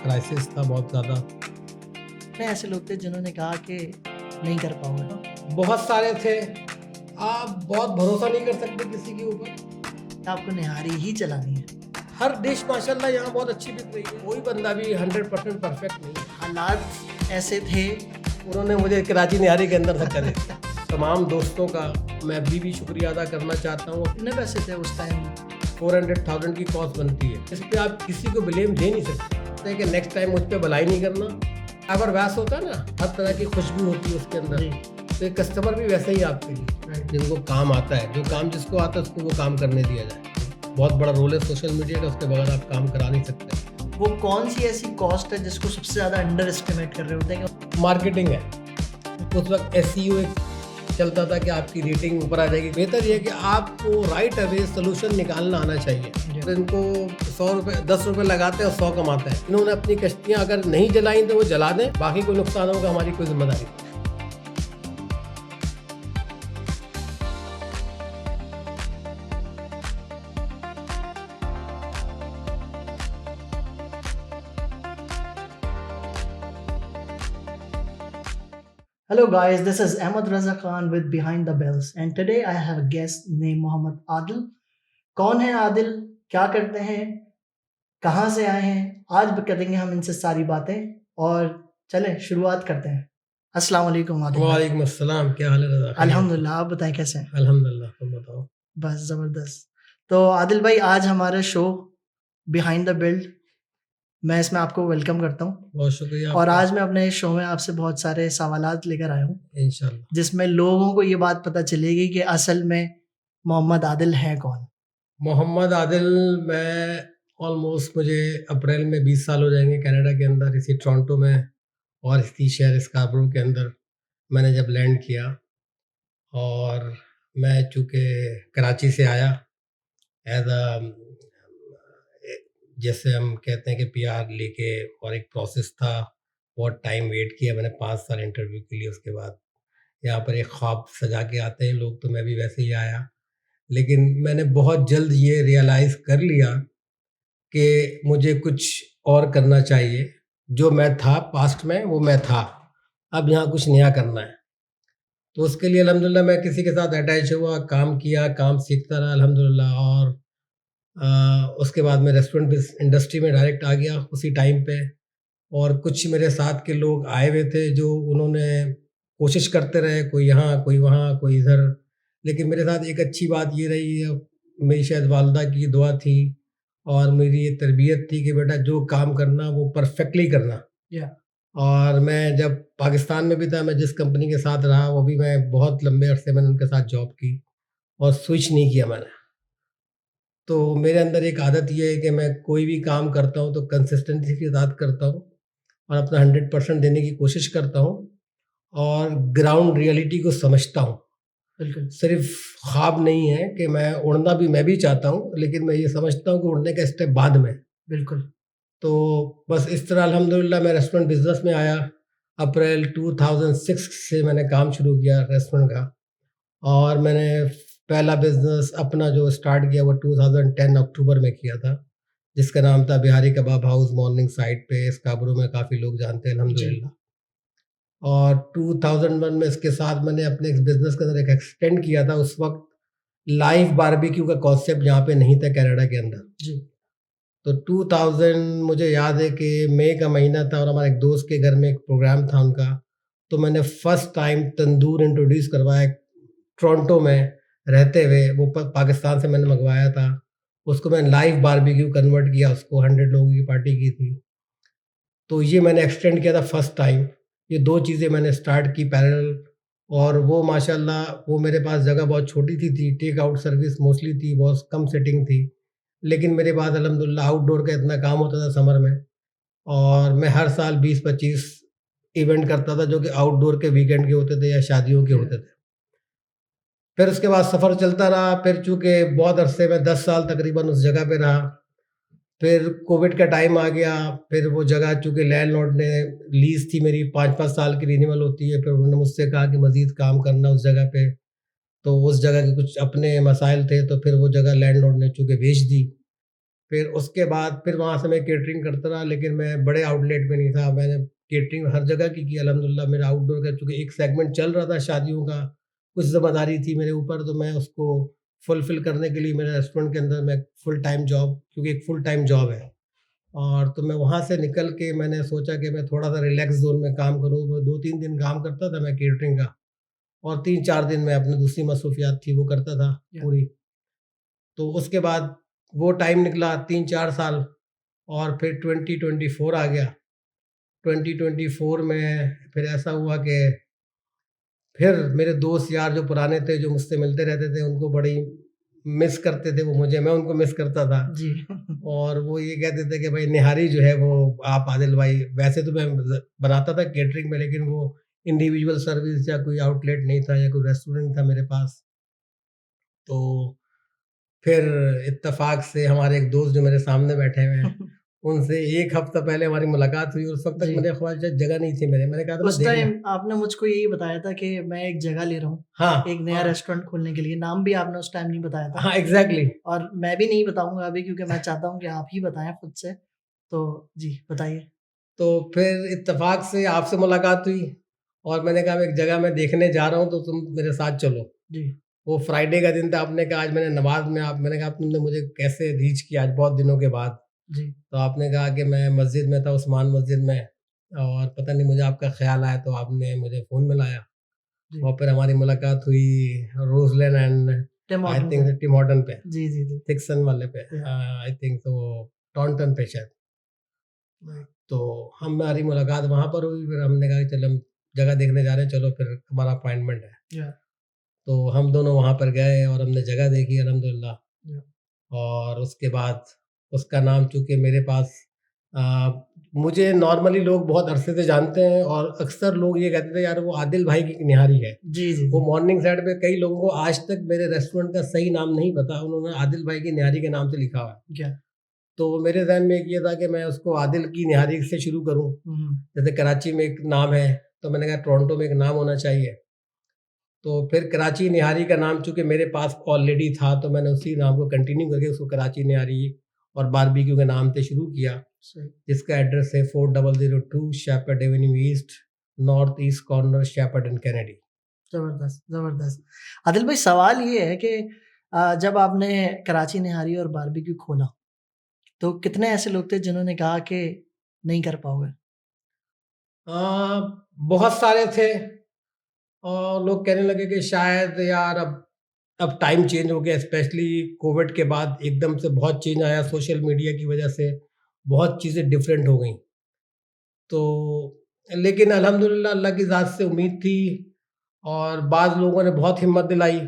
Crisis था बहुत ज़्यादा। कितने ऐसे लोग थे जिन्होंने कहा कि नहीं कर पाओगे? बहुत सारे थे। आप बहुत भरोसा नहीं कर सकते किसी के ऊपर। आपको निहारी ही चलानी है। हर डिश माशाल्लाह यहाँ बहुत अच्छी बिक रही है। कोई बंदा भी 100% परफेक्ट नहीं है। हालात ऐसे थे। उन्होंने मुझे कराची निहारी के अंदर धक्का दे दिया। तमाम दोस्तों का मैं अभी भी शुक्रिया अदा करना चाहता हूँ। कितने पैसे थे उस टाइम? 400,000 की कॉस्ट बनती है। इस पर आप किसी को ब्लेम दे नहीं सकते कि नेक्स्ट टाइम मुझ पर भलाई नहीं करना। अगर वैस होता है ना, हर तरह की खुशबू होती है उसके अंदर। तो एक कस्टमर भी वैसे ही आपके लिए, जिनको काम आता है, जो काम जिसको आता है उसको वो काम करने दिया जाए। बहुत बड़ा रोल है सोशल मीडिया का, उसके बगैर आप काम करा नहीं सकते। वो कौन सी ऐसी कॉस्ट है जिसको सबसे ज़्यादा अंडर एस्टिमेट कर रहे होते हैं? मार्केटिंग है। उस वक्त SEO एक चलता था कि आपकी रेटिंग ऊपर आ जाएगी। बेहतर ये है कि आपको राइट अवे सोल्यूशन निकालना आना चाहिए। तो इनको 100 रुपये 10 रुपये लगाते हैं और 100 कमाते हैं। इन्होंने अपनी कश्तियाँ अगर नहीं जलाई तो वो जला दें, बाकी कोई नुकसान होगा हमारी कोई जिम्मेदारी नहीं। Hello guys, this is Ahmed Raza Khan with Behind the Bells and today I have a guest named Mohammed Adil. कौन है आदिल, क्या करते हैं, कहाँ से आए हैं, आज करेंगे हम इनसे सारी बातें। और चलें शुरुआत करते हैं। अस्सलाम वालेकुम आदिल। वालेकुम अस्सलाम, क्या हाल है रज़ा? अल्हम्दुलिल्लाह, आप बताएं कैसे हैं? अल्हम्दुलिल्लाह, तुम बताओ। बस ज़बरदस्त। तो आदिल भाई, आज हमारा शो बिहाइंड द बिल्ड, मैं इसमें आपको वेलकम करता हूँ। बहुत शुक्रिया। और आज मैं अपने शो में आपसे बहुत सारे सवालात लेकर आया हूँ, इंशाल्लाह, जिसमें लोगों को ये बात पता चलेगी कि असल में मोहम्मद आदिल है कौन। मोहम्मद आदिल, मैं ऑलमोस्ट मुझे अप्रैल में 20 साल हो जाएंगे कनाडा के अंदर, इसी टोरंटो में और इसी शहर स्कार्बरो के अंदर मैंने जब लैंड किया। और मैं चूँकि कराची से आया एज अ, जैसे हम कहते हैं कि PR लेके, और एक प्रोसेस था। बहुत टाइम वेट किया मैंने, 5 साल इंटरव्यू के लिए। उसके बाद यहाँ पर एक ख्वाब सजा के आते हैं लोग, तो मैं भी वैसे ही आया। लेकिन मैंने बहुत जल्द ये रियलाइज़ कर लिया कि मुझे कुछ और करना चाहिए। जो मैं था पास्ट में वो मैं था, अब यहाँ कुछ नया करना है। तो उसके लिए अल्हम्दुलिल्लाह मैं किसी के साथ अटैच हुआ, काम किया, काम सीखता रहा अल्हम्दुलिल्लाह। और उसके बाद मैं रेस्टोरेंट इंडस्ट्री में डायरेक्ट आ गया उसी टाइम पे। और कुछ मेरे साथ के लोग आए हुए थे जो उन्होंने कोशिश करते रहे, कोई यहाँ, कोई वहाँ, कोई इधर। लेकिन मेरे साथ एक अच्छी बात ये रही है, मेरी शायद वालिदा की दुआ थी और मेरी ये तरबियत थी कि बेटा जो काम करना वो परफेक्टली करना। और मैं जब पाकिस्तान में भी था, मैं जिस कंपनी के साथ रहा वो भी मैं बहुत लंबे अरसे मैंने उनके साथ जॉब की और स्विच नहीं किया मैंने। तो मेरे अंदर एक आदत ये है कि मैं कोई भी काम करता हूँ तो कंसिस्टेंसी के साथ करता हूँ और अपना 100% देने की कोशिश करता हूँ और ग्राउंड रियलिटी को समझता हूँ। बिल्कुल। सिर्फ ख्वाब नहीं है कि मैं उड़ना भी मैं भी चाहता हूँ, लेकिन मैं ये समझता हूँ कि उड़ने का स्टेप बाद में। बिल्कुल। तो बस इस तरह अल्हम्दुलिल्लाह मैं रेस्टोरेंट बिजनेस में आया। अप्रैल 2006 से मैंने काम शुरू किया रेस्टोरेंट का। और मैंने पहला बिजनेस अपना जो स्टार्ट किया वो 2010 अक्टूबर में किया था, जिसका नाम था बिहारी कबाब हाउस, मॉर्निंग साइड पे स्कार्बरो में। काफ़ी लोग जानते हैं अल्हम्दुलिल्लाह। और 2001 में इसके साथ मैंने अपने इस बिज़नेस के अंदर एक एक्सटेंड किया था। उस वक्त लाइव बारबेक्यू का कॉन्सेप्ट यहाँ पे नहीं था कनाडा के अंदर जी। तो 2000 मुझे याद है कि मई का महीना था और हमारे एक दोस्त के घर में एक प्रोग्राम था उनका। तो मैंने फर्स्ट टाइम तंदूर इंट्रोड्यूस करवाया टोरंटो में रहते हुए। वो पाकिस्तान से मैंने मंगवाया था। उसको मैंने लाइव बारबेक्यू कन्वर्ट किया, उसको 100 लोगों की पार्टी की थी। तो ये मैंने एक्सटेंड किया था फर्स्ट टाइम। ये 2 चीज़ें मैंने स्टार्ट की पैरेलल। और वो माशाल्लाह वो मेरे पास जगह बहुत छोटी थी, टेक आउट सर्विस मोस्टली थी, बहुत कम सेटिंग थी। लेकिन मेरे पास अल्हम्दुलिल्लाह आउटडोर का इतना काम होता था समर में, और मैं हर साल 20-25 इवेंट करता था जो कि आउटडोर के वीकेंड के होते थे या शादियों के होते थे। फिर उसके बाद सफ़र चलता रहा। फिर चूँकि बहुत अरसे में 10 साल तकरीबन उस जगह पे रहा। फिर कोविड का टाइम आ गया। फिर वो जगह चूँकि लैंडलॉर्ड ने लीज़ थी मेरी 5-5 साल की रिन्यूअल होती है। फिर उन्होंने मुझसे कहा कि मज़ीद काम करना उस जगह पे। तो उस जगह के कुछ अपने मसाइल थे, तो फिर वो जगह लैंडलॉर्ड ने चूँकि बेच दी। फिर उसके बाद फिर वहाँ से मैं केटरिंग करता रहा, लेकिन मैं बड़े आउटलेट में नहीं था। मैंने केटरिंग हर जगह की अल्हम्दुलिल्लाह। मेरा आउटडोर का चूँकि एक सेगमेंट चल रहा था शादियों का, कुछ ज़िम्मेदारी थी मेरे ऊपर, तो मैं उसको फुलफ़िल करने के लिए मेरे रेस्टोरेंट के अंदर मैं फुल टाइम जॉब, क्योंकि एक फुल टाइम जॉब है, और तो मैं वहाँ से निकल के मैंने सोचा कि मैं थोड़ा-सा रिलैक्स ज़ोन में काम करूँ। मैं 2-3 दिन काम करता था मैं केटरिंग का, और 3-4 दिन मैं अपनी दूसरी मसरूफ़ियात थी वो करता था या पूरी। तो उसके बाद वो टाइम निकला 3-4 साल, और फिर 2024 आ गया। 2024 में फिर ऐसा हुआ कि फिर मेरे दोस्त यार जो पुराने थे, जो मुझसे मिलते रहते थे, उनको बड़ी मिस करते थे वो मुझे, मैं उनको मिस करता था। जी। और वो ये कहते थे कि भाई निहारी जो है वो आप आदिल भाई, वैसे तो मैं बनाता था केटरिंग में, लेकिन वो इंडिविजुअल सर्विस या कोई आउटलेट नहीं था या कोई रेस्टोरेंट नहीं था मेरे पास। तो फिर इत्तेफ़ाक से हमारे एक दोस्त जो मेरे सामने बैठे हुए हैं, उनसे 1 हफ़्ता पहले हमारी मुलाकात हुई, और उस वक़्त तक जी। मेरे ख्याल से जगह नहीं थी मेरे। मैंने कहा था मैं उस देखना। टाइम आपने मुझको यही बताया था कि मैं एक जगह ले रहा हूँ, हाँ, एक नया हाँ, रेस्टोरेंट खोलने के लिए। नाम भी आपने उस टाइम नहीं बताया था, हाँ, एग्ज़ैक्टली। और मैं भी नहीं बताऊँगा अभी, क्योंकि मैं चाहता हूँ कि आप ही बताएँ खुद से। तो जी, बताइए? तो फिर इत्तेफ़ाक से आपसे मुलाकात हुई, और मैंने कहा मैं एक जगह मैं देखने जा रहा हूँ, तो तुम मेरे साथ चलो। जी, वो फ्राइडे का दिन था, आपने कहा आज मैंने नमाज़ में आप मैंने कहा तुमने मुझे कैसे रीच किया आज बहुत दिनों के बाद? जी, तो आपने कहा कि मैं मस्जिद में था, उस्मान मस्जिद में, और पता नहीं मुझे आपका ख़्याल आया तो आपने मुझे फ़ोन मिलाया, जी। और फिर हमारी मुलाकात हुई रोज़लैंड एंड टिम आई हॉर्टन पे। थिंक टिम हॉर्टन पे, जी, जी, जी। डिक्सन वाले पे, या आई थिंक तो टॉन्टन पे शायद। तो हमारी मुलाकात वहाँ पर हुई, फिर हमने कहा कि चलो हम जगह देखने जा रहे हैं, चलो फिर हमारा अपॉइंटमेंट है। या तो हम दोनों वहाँ पर गए और हमने जगह देखी अल्हम्दुलिल्लाह। या और उसके बाद उसका नाम चूँकि मेरे पास अ, मुझे नॉर्मली लोग बहुत अरसे से जानते हैं, और अक्सर लोग ये कहते थे यार वो आदिल भाई की निहारी है। जी, जी, वो जी। मॉर्निंग साइड पे कई लोगों को आज तक मेरे रेस्टोरेंट का सही नाम नहीं पता, उन्होंने आदिल भाई की निहारी के नाम से लिखा हुआ है। या तो मेरे ज़हन में एक ये था कि मैं उसको आदिल की निहारी से शुरू करूँ। हुँ, जैसे कराची में एक नाम है, तो मैंने कहा टोरंटो में एक नाम होना चाहिए। तो फिर कराची निहारी का नाम चूँकि मेरे पास ऑलरेडी था, तो मैंने उसी नाम को कंटिन्यू करके उसको कराची निहारी और बारबेक्यू के नाम से शुरू किया, सही। जिसका एड्रेस है 4002 Sheppard Avenue East, north east corner, Sheppard and Kennedy. ज़बरदस्त, ज़बरदस्त। आदिल भाई, सवाल ये है कि जब आपने कराची निहारी और बारबेक्यू खोला, तो कितने ऐसे लोग थे जिन्होंने कहा कि नहीं कर पाओगे? अ, बहुत सारे थे, और लोग कहने लगे कि शायद यार अब टाइम चेंज हो गया, स्पेशली कोविड के बाद एकदम से बहुत चेंज आया सोशल मीडिया की वजह से, बहुत चीज़ें डिफरेंट हो गई। तो लेकिन अल्हम्दुलिल्लाह अल्लाह की ज़ात से उम्मीद थी, और बाज़ लोगों ने बहुत हिम्मत दिलाई,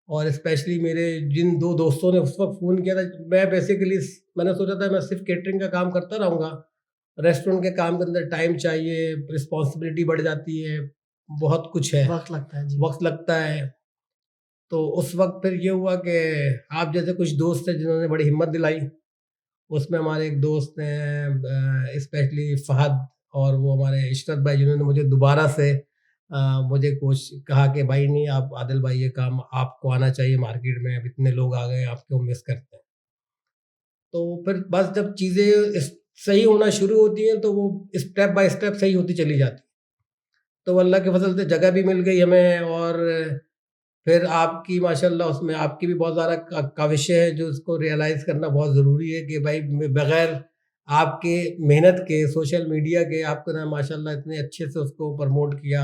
और स्पेशली मेरे जिन 2 दोस्तों ने उस वक़्त फ़ोन किया था, मैं बेसिकली मैंने सोचा था मैं सिर्फ़ केटरिंग का काम करता रहूँगा। रेस्टोरेंट के काम के अंदर टाइम चाहिए, रिस्पॉन्सिबिलिटी बढ़ जाती है, बहुत कुछ है, वक़्त लगता है, जी। वक़्त लगता है। तो उस वक़्त फिर ये हुआ कि आप जैसे कुछ दोस्त थे जिन्होंने बड़ी हिम्मत दिलाई। उसमें हमारे एक दोस्त हैं स्पेशली फ़हद, और वो हमारे इशरत भाई, जिन्होंने मुझे दोबारा से मुझे कहा कि भाई नहीं आप आदिल भाई ये काम आपको आना चाहिए मार्केट में, अब इतने लोग आ गए हैं, आप क्यों मिस करते हैं। तो फिर बस जब चीज़ें सही होना शुरू होती हैं, तो वो स्टेप बाय स्टेप सही होती चली जाती। तो अल्लाह के फज़ल से जगह भी मिल गई हमें, और फिर आपकी माशाल्लाह उसमें आपकी भी बहुत ज़्यादा काविशें हैं, जो उसको रियलाइज़ करना बहुत ज़रूरी है कि भाई बगैर आपके मेहनत के, सोशल मीडिया के, आपको ना माशाल्लाह इतने अच्छे से उसको प्रमोट किया,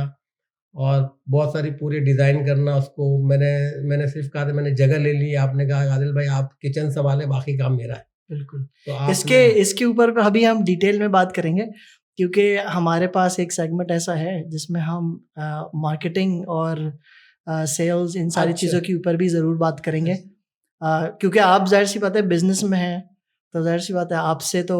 और बहुत सारी पूरी डिज़ाइन करना उसको, मैंने सिर्फ़ कहा था मैंने जगह ले ली, आपने कहा आदिल भाई आप किचन सँभालें, बाकी काम मेरा है। बिल्कुल। तो इसके आपने इसके ऊपर अभी हम डिटेल में बात करेंगे, क्योंकि हमारे पास एक सेगमेंट ऐसा है जिसमें हम मार्केटिंग और सेल्स, इन सारी अच्छा, चीज़ों के ऊपर भी ज़रूर बात करेंगे। अच्छा। क्योंकि आप ज़ाहिर-सी बात है बिज़नेस में हैं, तो ज़ाहिर-सी बात है आपसे तो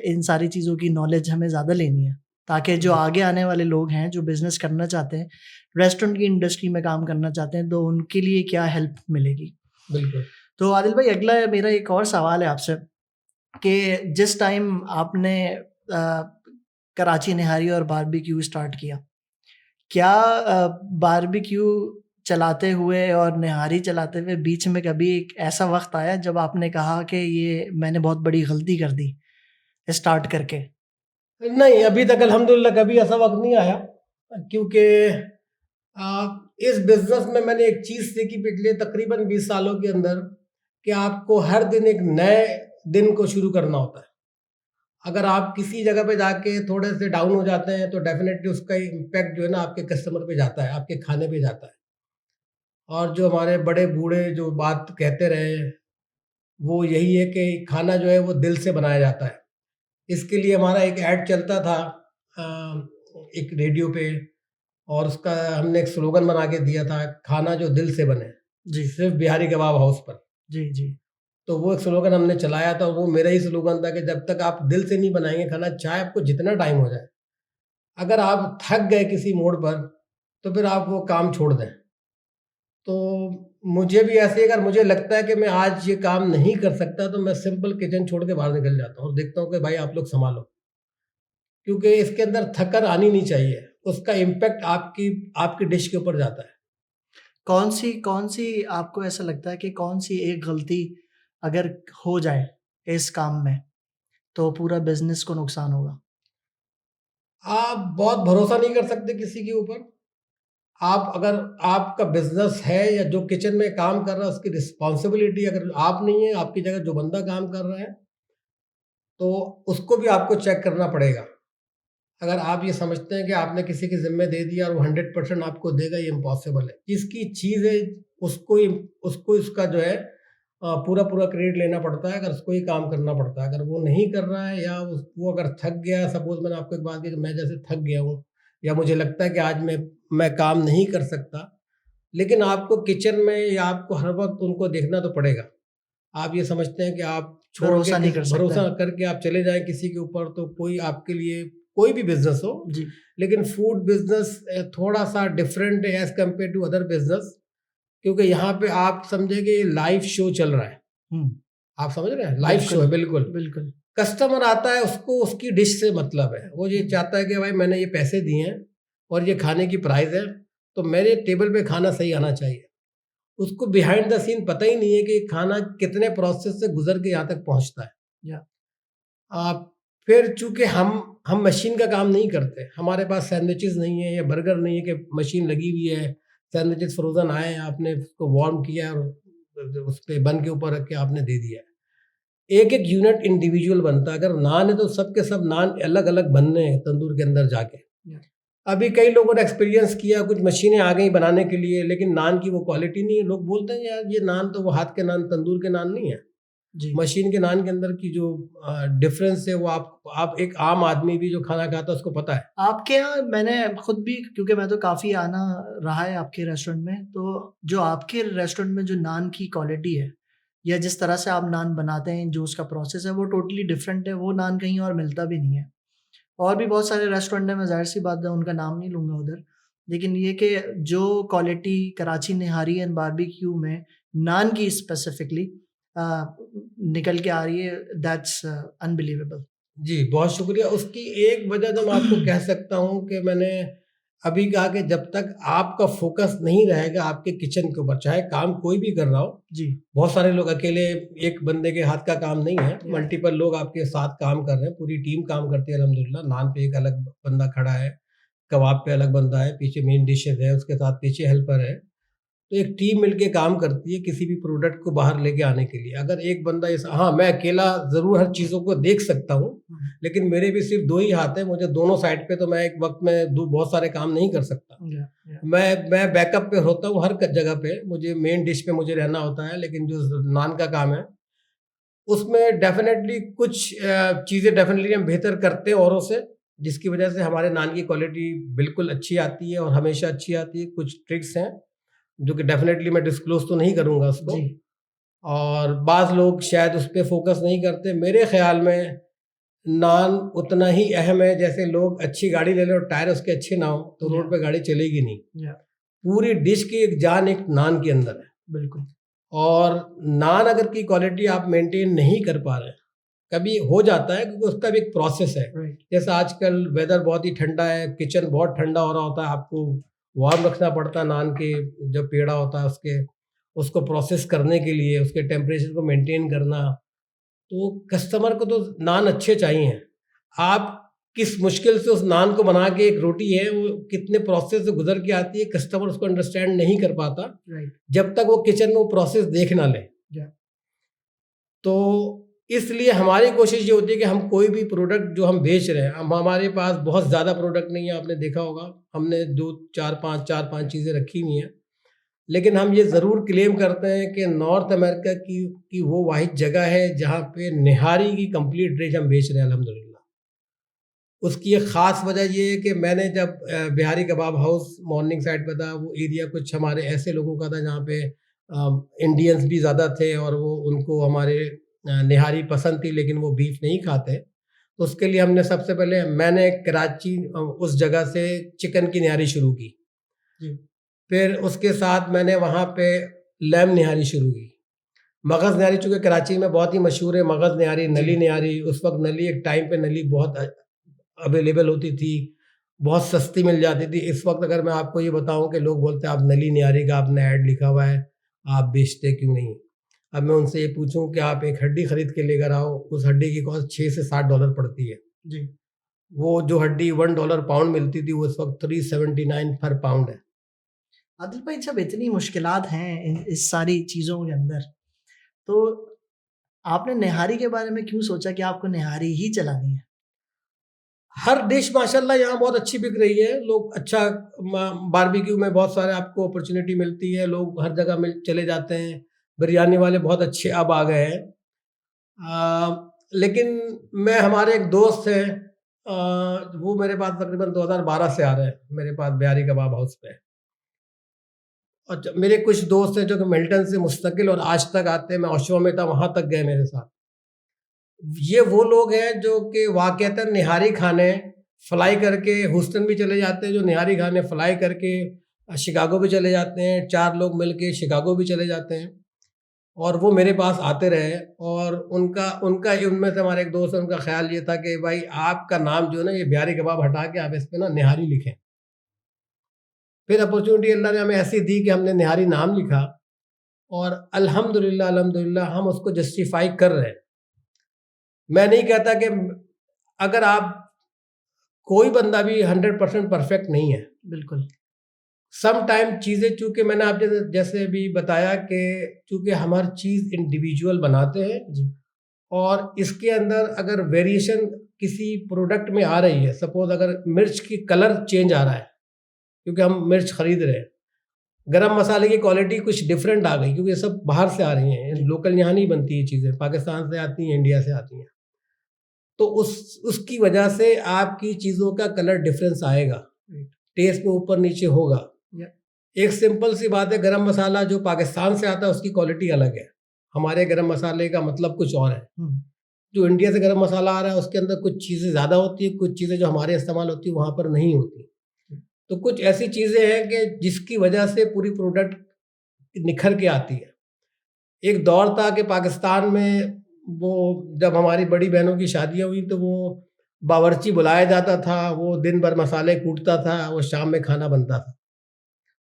इन सारी चीज़ों की नॉलेज हमें ज़्यादा लेनी है, ताकि जो जी, आगे आने वाले लोग हैं, जो बिज़नेस करना चाहते हैं, रेस्टोरेंट की इंडस्ट्री में काम करना चाहते हैं, तो उनके लिए क्या हेल्प मिलेगी। बिल्कुल। तो आदिल भाई, अगला मेरा एक और सवाल है आपसे कि जिस टाइम आपने कराची निहारी और बारबेक्यू स्टार्ट किया, क्या बारबेक्यू चलाते हुए और निहारी चलाते हुए बीच में कभी एक ऐसा वक्त आया जब आपने कहा कि ये मैंने बहुत बड़ी गलती कर दी स्टार्ट करके? नहीं, अभी तक अल्हम्दुलिल्लाह कभी ऐसा वक़्त नहीं आया, क्योंकि इस बिज़नेस में मैंने एक चीज़ सीखी पिछले तकरीबन 20 सालों के अंदर, कि आपको हर दिन एक नए दिन को शुरू करना होता है। अगर आप किसी जगह पे जाके थोड़े से डाउन हो जाते हैं, तो डेफ़िनेटली उसका इम्पैक्ट जो है ना आपके कस्टमर पे जाता है, आपके खाने पे जाता है। और जो हमारे बड़े बूढ़े जो बात कहते रहे, वो यही है कि खाना जो है वो दिल से बनाया जाता है। इसके लिए हमारा एक ऐड चलता था एक रेडियो पे, और उसका हमने एक स्लोगन बना के दिया था, खाना जो दिल से बने, जी सिर्फ बिहारी कबाब हाउस पर। जी जी। तो वो एक स्लोगन हमने चलाया था, वो मेरा ही स्लोगन था कि जब तक आप दिल से नहीं बनाएंगे खाना, चाहे आपको जितना टाइम हो जाए, अगर आप थक गए किसी मोड़ पर, तो फिर आप वो काम छोड़ दें। तो मुझे भी ऐसे ही, अगर मुझे लगता है कि मैं आज ये काम नहीं कर सकता, तो मैं सिंपल किचन छोड़ के बाहर निकल जाता हूँ और देखता हूँ कि भाई आप लोग संभालो, क्योंकि इसके अंदर थकन आनी नहीं चाहिए। उसका इम्पैक्ट आपकी आपकी डिश के ऊपर जाता है। कौन सी आपको ऐसा लगता है कि कौन सी एक गलती अगर हो जाए इस काम में तो पूरा बिजनेस को नुकसान होगा? आप बहुत भरोसा नहीं कर सकते किसी के ऊपर। आप अगर आपका बिजनेस है या जो किचन में काम कर रहा है, उसकी रिस्पॉन्सिबिलिटी अगर आप नहीं है, आपकी जगह जो बंदा काम कर रहा है, तो उसको भी आपको चेक करना पड़ेगा। अगर आप ये समझते हैं कि आपने किसी की ज़िम्मे दे दिया और वो 100% आपको देगा, ये इम्पॉसिबल है। जिसकी चीज़ है उसको इसका जो है पूरा क्रेडिट लेना पड़ता है, अगर उसको ही काम करना पड़ता है। अगर वो नहीं कर रहा है या वो अगर थक गया, सपोज़ मैंने आपको एक बात कही कि मैं जैसे थक गया हूँ, या मुझे लगता है कि आज मैं काम नहीं कर सकता, लेकिन आपको किचन में या आपको हर वक़्त उनको देखना तो पड़ेगा। आप ये समझते हैं कि आप छोड़ के भरोसा नहीं कर सकते। भरोसा करके आप चले जाएँ किसी के ऊपर, तो कोई आपके लिए कोई भी बिज़नेस हो, जी लेकिन फूड बिज़नेस थोड़ा-सा डिफरेंट है as compare to other business, क्योंकि यहाँ पे आप समझिए कि लाइव शो चल रहा है। हम्म। आप समझ रहे हैं? लाइव शो बिल्कुल है बिल्कुल। बिल्कुल। कस्टमर आता है, उसको उसकी डिश से मतलब है। वो ये चाहता है कि भाई मैंने ये पैसे दिए हैं और ये खाने की प्राइस है, तो मेरे टेबल पे खाना सही आना चाहिए। उसको बिहाइंड द सीन पता ही नहीं है कि खाना कितने प्रोसेस से गुज़र के यहाँ तक पहुँचता है। या आप फिर चूँकि हम मशीन का काम नहीं करते, हमारे पास सैंडविचेज़ नहीं है या बर्गर नहीं है कि मशीन लगी हुई है, सैंडविचेज़ फ्रोज़न आए हैं, आपने उसको वार्म किया और उस पे बन के ऊपर रख के आपने दे दिया है। एक-एक यूनिट इंडिविजुअल बनता है, अगर नान है तो सब के सब नान अलग-अलग बनने हैं तंदूर के अंदर जाके। या अभी कई लोगों ने एक्सपीरियंस किया, कुछ मशीनें आ गई बनाने के लिए, लेकिन नान की वो क्वालिटी नहीं है। लोग बोलते हैं यार ये नान तो वो हाथ के नान, तंदूर के नान नहीं है। जी। मशीन के नान के अंदर की जो डिफरेंस है, वो आप एक आम आदमी भी जो खाना खाता है उसको पता है। आपके यहाँ मैंने खुद भी, क्योंकि मैं तो काफ़ी आना रहा है आपके रेस्टोरेंट में, तो जो आपके रेस्टोरेंट में जो नान की क्वालिटी है या जिस तरह से आप नान बनाते हैं, जो उसका प्रोसेस है, वो टोटली डिफरेंट है। वो नान कहीं और मिलता भी नहीं है। और भी बहुत सारे रेस्टोरेंट हैं, मैं ज़ाहिर-सी बात है उनका नाम नहीं लूँगा उधर। लेकिन ये कि जो quality Karachi nihari and barbecue में नान की स्पेसिफिकली अ, निकल के आ रही है, दैट्स अनबिलीवेबल। जी, बहुत शुक्रिया। उसकी एक वजह तो मैं आपको कह सकता हूँ कि मैंने अभी कहा कि जब तक आपका फ़ोकस नहीं रहेगा आपके किचन के ऊपर, चाहे काम कोई भी कर रहा हो, जी। बहुत सारे लोग अकेले एक बंदे के हाथ का काम नहीं है, या मल्टीपल लोग आपके साथ काम कर रहे हैं, पूरी टीम काम करती है अल्हम्दुलिल्लाह। नान पे एक अलग बंदा खड़ा है, कबाब पे अलग बंदा है, पीछे मेन डिशेज़ है, उसके साथ पीछे हेल्पर है। तो एक टीम मिलके काम करती है किसी भी प्रोडक्ट को बाहर लेके आने के लिए। अगर एक बंदा इस हाँ, मैं अकेला ज़रूर हर चीज़ों को देख सकता हूँ, हुँ। लेकिन मेरे भी सिर्फ़ 2 ही हाथ हैं, मुझे दोनों साइड पे तो मैं एक वक़्त में दो बहुत सारे काम नहीं कर सकता। या मैं बैकअप पे होता हूँ हर क जगह पे, मुझे मेन डिश पे मुझे रहना होता है, लेकिन जो नान का काम है, उसमें डेफ़िनेटली कुछ चीज़ें डेफ़िनेटली हम बेहतर करते हैं औरों से, जिसकी वज़ह से हमारे नान की क्वालिटी बिल्कुल अच्छी आती है और हमेशा अच्छी आती है। कुछ ट्रिक्स हैं, जो कि डेफ़िनेटली मैं डिस्क्लोज़ तो नहीं करूँगा उसको। जी। और बाज़ लोग शायद उस पे फ़ोकस नहीं करते। मेरे ख़्याल में नान उतना ही अहम है, जैसे लोग अच्छी गाड़ी ले लें और टायर उसके अच्छे ना हों, तो रोड या पे गाड़ी चलेगी नहीं। या पूरी डिश की एक जान एक नान के अंदर है, बिल्कुल। और नान अगर की क्वालिटी आप मेंटेन नहीं कर पा रहे हैं, कभी हो जाता है क्योंकि उसका भी एक प्रोसेस है। राइट। जैसे आजकल वेदर बहुत ही ठंडा है, किचन बहुत ठंडा हो रहा होता है, आपको वार्म रखना पड़ता है नान के, जब पेड़ा होता है उसको प्रोसेस करने के लिए, उसके टेम्परेचर को मेंटेन करना। तो कस्टमर को तो नान अच्छे चाहिए। आप किस मुश्किल से उस नान को बना के, एक रोटी है वो कितने प्रोसेस से गुजर के आती है, कस्टमर उसको अंडरस्टैंड नहीं कर पाता जब तक वो किचन में वो प्रोसेस देख ना ले। तो इसलिए हमारी कोशिश ये होती है कि हम कोई भी प्रोडक्ट जो हम बेच रहे हैं, हमारे पास बहुत ज़्यादा प्रोडक्ट नहीं है, आपने देखा होगा हमने 4-5 चीज़ें रखी हुई हैं, लेकिन हम ये ज़रूर क्लेम करते हैं कि नॉर्थ अमेरिका की वो वाहिद जगह है जहाँ पे निहारी की कंप्लीट रेंज हम बेच रहे हैं अल्हम्दुलिल्लाह। उसकी एक ख़ास वजह ये है कि मैंने जब बिहारी कबाब हाउस मॉर्निंग साइड पे था, वो एरिया कुछ हमारे ऐसे लोगों का था जहाँ पे इंडियंस भी ज़्यादा थे और वो उनको हमारे निहारी पसंद थी, लेकिन वो बीफ नहीं खाते। तो उसके लिए हमने सबसे पहले मैंने कराची उस जगह से चिकन की निहारी शुरू की। फिर उसके साथ मैंने वहाँ पे लैम निहारी शुरू की। मगज़ निहारी चूँकि कराची में बहुत ही मशहूर है, मगज़ निहारी, नली निहारी। उस वक़्त नली, एक टाइम पे नली बहुत अवेलेबल होती थी, बहुत सस्ती मिल जाती थी। इस वक्त अगर मैं आपको ये बताऊं कि लोग बोलते हैं आप नली निहारी का आपने ऐड लिखा हुआ है, आप बेचते क्यों नहीं? अब मैं उनसे ये पूछूं कि आप एक हड्डी खरीद के लेकर आओ, उस हड्डी की कॉस्ट $6 से $7 पड़ती है जी। वो जो हड्डी $1 पाउंड मिलती थी, वो इस वक्त 379 पर पाउंड है। आदिल भाई, जब इतनी मुश्किलात हैं इस सारी चीज़ों के अंदर, तो आपने निहारी के बारे में क्यों सोचा कि आपको निहारी ही चलानी है? हर डिश माशाल्लाह यहाँ बहुत अच्छी बिक रही है। लोग अच्छा, बारबेक्यू में बहुत सारे आपको अपॉर्चुनिटी मिलती है, लोग हर जगह मिल चले जाते हैं। बिरयानी वाले बहुत अच्छे अब आ गए हैं। लेकिन मैं, हमारे एक दोस्त हैं, वो मेरे पास तकरीबन 2012 से आ रहे हैं मेरे पास बिहारी कबाब हाउस पे। अच्छा, मेरे कुछ दोस्त हैं जो कि मिल्टन से मुस्तकिल और आज तक आते हैं। मैं ओशवा में था, वहाँ तक गए मेरे साथ। ये वो लोग हैं जो कि वाक़ईतन निहारी खाने फ्लाई करके ह्यूस्टन भी चले जाते हैं, जो निहारी खाने फ्लाई करके शिकागो भी चले जाते हैं। 4 लोग मिलके शिकागो भी चले जाते हैं और वो मेरे पास आते रहे। और उनका उनका उनमें से हमारे एक दोस्त है, उनका ख्याल ये था कि भाई आपका नाम जो है ना, ये बिहारी कबाब हटा के आप इस पे ना निहारी लिखें। फिर अपॉर्चुनिटी अल्लाह ने हमें ऐसी दी कि हमने निहारी नाम लिखा और अल्हम्दुलिल्लाह अल्हम्दुलिल्लाह हम उसको जस्टिफाई कर रहे हैं। मैं नहीं कहता कि अगर आप, कोई बंदा भी 100% परफेक्ट नहीं है, बिल्कुल। सम टाइम चीज़ें, चूँकि मैंने आप जैसे भी बताया कि चूँकि हम हर चीज़ इंडिविजुअल बनाते हैं जी, और इसके अंदर अगर वेरिएशन किसी प्रोडक्ट में आ रही है, सपोज अगर मिर्च की कलर चेंज आ रहा है क्योंकि हम मिर्च खरीद रहे हैं, गरम मसाले की क्वालिटी कुछ डिफरेंट आ गई क्योंकि ये सब बाहर से आ रही हैं, लोकल यहाँ नहीं बनती ये चीज़ें, पाकिस्तान से आती हैं, इंडिया से आती हैं। तो उसकी वजह से आपकी चीज़ों का कलर डिफरेंस आएगा, टेस्ट में ऊपर नीचे होगा। एक सिंपल सी बात है, गरम मसाला जो पाकिस्तान से आता है उसकी क्वालिटी अलग है, हमारे गरम मसाले का मतलब कुछ और है। जो इंडिया से गरम मसाला आ रहा है उसके अंदर कुछ चीज़ें ज़्यादा होती है, कुछ चीज़ें जो हमारे इस्तेमाल होती है वहाँ पर नहीं होती। तो कुछ ऐसी चीज़ें हैं कि जिसकी वजह से पूरी प्रोडक्ट निखर के आती है। एक दौर था कि पाकिस्तान में वो जब हमारी बड़ी बहनों की शादियाँ हुई तो वो बावर्ची बुलाया जाता था, वो दिन भर मसाले कूटता था, वो शाम में खाना बनता था।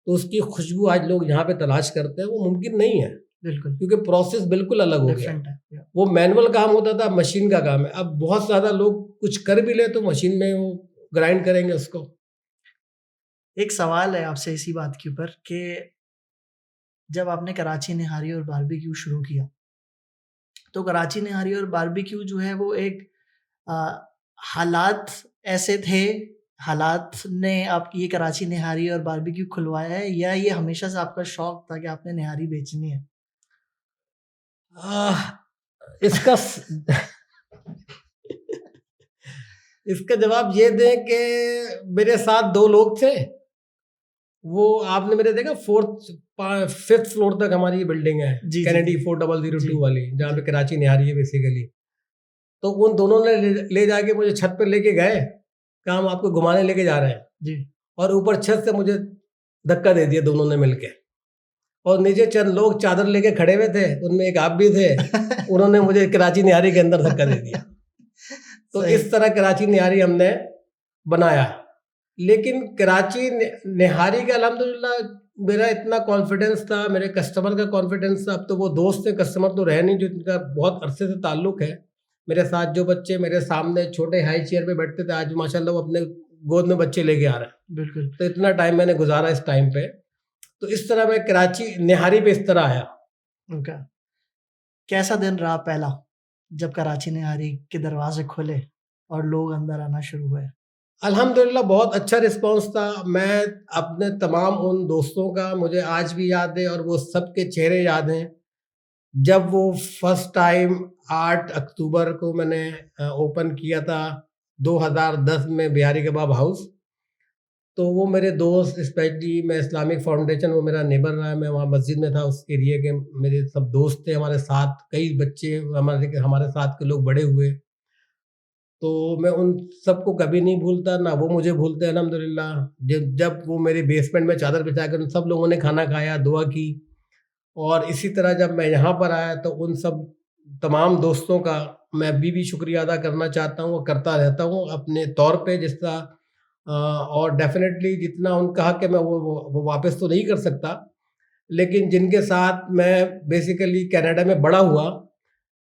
तो उसकी खुशबू आज लोग यहाँ पे तलाश करते हैं, वो मुमकिन नहीं है, बिल्कुल, क्योंकि प्रोसेस बिल्कुल अलग हो गया। वो मैनुअल काम होता था, मशीन का काम है। अब बहुत ज़्यादा लोग कुछ कर भी ले तो मशीन में वो ग्राइंड करेंगे उसको। एक सवाल है आपसे इसी बात के ऊपर कि जब आपने कराची निहारी और बारबेक्यू शुरू किया, तो कराची निहारी और बारबेक्यू जो है वो एक हालात ऐसे थे, हालात ने आपकी ये कराची निहारी और बारबेक्यू खुलवाया है, या ये हमेशा से आपका शौक था कि आपने निहारी बेचनी है? इसका इसका जवाब ये दें कि मेरे साथ 2 लोग थे। वो आपने मेरे देखा 5th फ्लोर तक हमारी ये बिल्डिंग है, कैनेडी 4002 वाली, जहाँ पे कराची निहारी है बेसिकली। तो उन दोनों ने ले जाके मुझे छत पे लेके गए, कहा हम आपको घुमाने लेके जा रहे हैं जी, और ऊपर छत से मुझे धक्का दे दिया दोनों ने मिलके, और नीचे चंद लोग चादर लेके खड़े हुए थे, उनमें एक आप भी थे। उन्होंने मुझे कराची निहारी के अंदर धक्का दे दिया। तो इस तरह कराची निहारी हमने बनाया। लेकिन कराची निहारी का अल्हम्दुलिल्लाह मेरा इतना कॉन्फिडेंस था, मेरे कस्टमर का कॉन्फिडेंस था। अब तो वो दोस्त हैं, कस्टमर तो रहे नहीं, जो इनका बहुत अरसे से ताल्लुक है। मेरे साथ जो बच्चे मेरे सामने छोटे हाई चेयर पे बैठते थे, आज माशाल्लाह वो अपने गोद में बच्चे लेके आ रहे हैं। बिल्कुल। तो इतना टाइम मैंने गुजारा इस टाइम पे। तो इस तरह मैं कराची निहारी पे इस तरह आया। ओके। कैसा दिन रहा पहला, जब कराची निहारी के दरवाजे खुले और लोग अंदर आना शुरू हुए? अल्हम्दुलिल्लाह बहुत अच्छा रिस्पॉन्स था। मैं अपने तमाम उन दोस्तों का मुझे आज भी याद है और वो सबके चेहरे याद हैं। जब वो फर्स्ट टाइम 8 अक्टूबर को मैंने ओपन किया था 2010 में बिहारी कबाब हाउस, तो वो मेरे दोस्त स्पेशली मैं इस्लामिक फाउंडेशन, वो मेरा नेबर रहा है, मैं वहाँ मस्जिद में था उस एरिया के, मेरे सब दोस्त थे हमारे साथ, कई बच्चे हमारे हमारे साथ के लोग बड़े हुए। तो मैं उन सबको कभी नहीं भूलता, ना वो मुझे भूलते हैं अल्हम्दुलिल्लाह। जब जब वो मेरे बेसमेंट में चादर बिछा कर उन सब लोगों ने खाना खाया, दुआ की। और इसी तरह जब मैं यहाँ पर आया तो उन सब तमाम दोस्तों का मैं अभी भी शुक्रिया अदा करना चाहता हूँ और करता रहता हूँ अपने तौर पे, जिस तरह और डेफ़िनेटली जितना उनका हक है मैं वो वापस तो नहीं कर सकता। लेकिन जिनके साथ मैं बेसिकली कनाडा में बड़ा हुआ,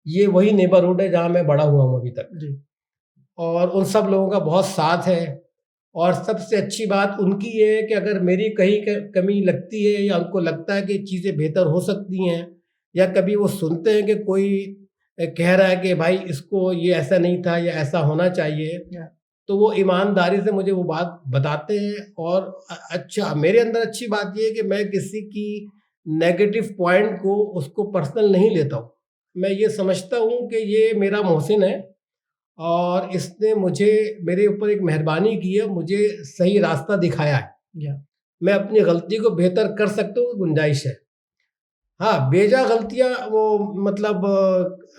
ये वही नेबरहुड है जहाँ मैं बड़ा हुआ हूँ अभी तक। जी। और उन सब लोगों का बहुत साथ है। और सबसे अच्छी बात उनकी ये है कि अगर मेरी कहीं कमी लगती है या उनको लगता है कि चीज़ें बेहतर हो सकती हैं, या कभी वो सुनते हैं कि कोई कह रहा है कि भाई इसको ये ऐसा नहीं था या ऐसा होना चाहिए, या तो वो ईमानदारी से मुझे वो बात बताते हैं। और अच्छा, मेरे अंदर अच्छी बात ये है कि मैं किसी की नेगेटिव पॉइंट को उसको पर्सनल नहीं लेता हूँ। मैं ये समझता हूँ कि ये मेरा मोहसिन है और इसने मुझे मेरे ऊपर एक मेहरबानी की है, मुझे सही रास्ता दिखाया है। या मैं अपनी गलती को बेहतर कर सकता हूँ, गुंजाइश है। हाँ, बेजा गलतियाँ वो मतलब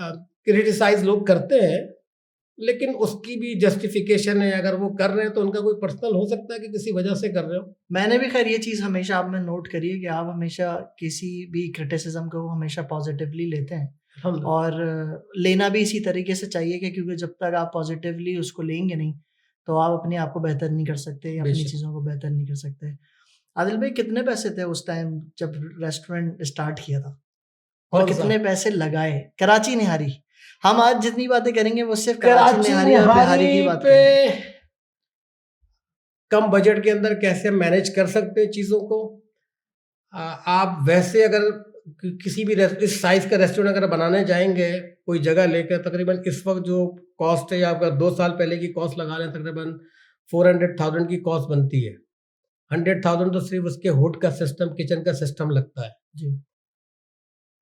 क्रिटिसाइज़ लोग करते हैं, लेकिन उसकी भी जस्टिफ़िकेशन है। अगर वो कर रहे हैं तो उनका कोई पर्सनल हो सकता है कि किसी वजह से कर रहे हो। मैंने भी खैर ये चीज़ हमेशा आप में नोट करी है कि आप हमेशा किसी भी क्रिटिसिज्म को हमेशा पॉजिटिवली लेते हैं अल्हम्दुलिल्लाह। और लेना भी इसी तरीके से चाहिए कि क्योंकि जब तक आप पॉजिटिवली उसको लेंगे नहीं, तो आप अपने आप को बेहतर नहीं कर सकते या अपनी बेशक। चीज़ों को बेहतर नहीं कर सकते। आदिल भाई कितने पैसे थे उस टाइम जब रेस्टोरेंट स्टार्ट किया था? और कौन-सा? कितने पैसे लगाए? कराची निहारी। हम आज जितनी बातें करेंगे वो सिर्फ़ कराची कराची निहारी और बिहारी की निहारी बात पे करेंगे। कम बजट के अंदर कैसे मैनेज कर सकते हैं चीज़ों को। आप वैसे अगर किसी भी इस साइज़ का रेस्टोरेंट अगर बनाने जाएँगे, कोई जगह लेकर, तकरीबन इस वक़्त जो कॉस्ट है, या अगर 2 साल पहले की कॉस्ट लगा लें, तकरीबन 400,000 की कॉस्ट बनती है। 100,000 तो सिर्फ़ उसके हुड का सिस्टम, किचन का सिस्टम लगता है। जी।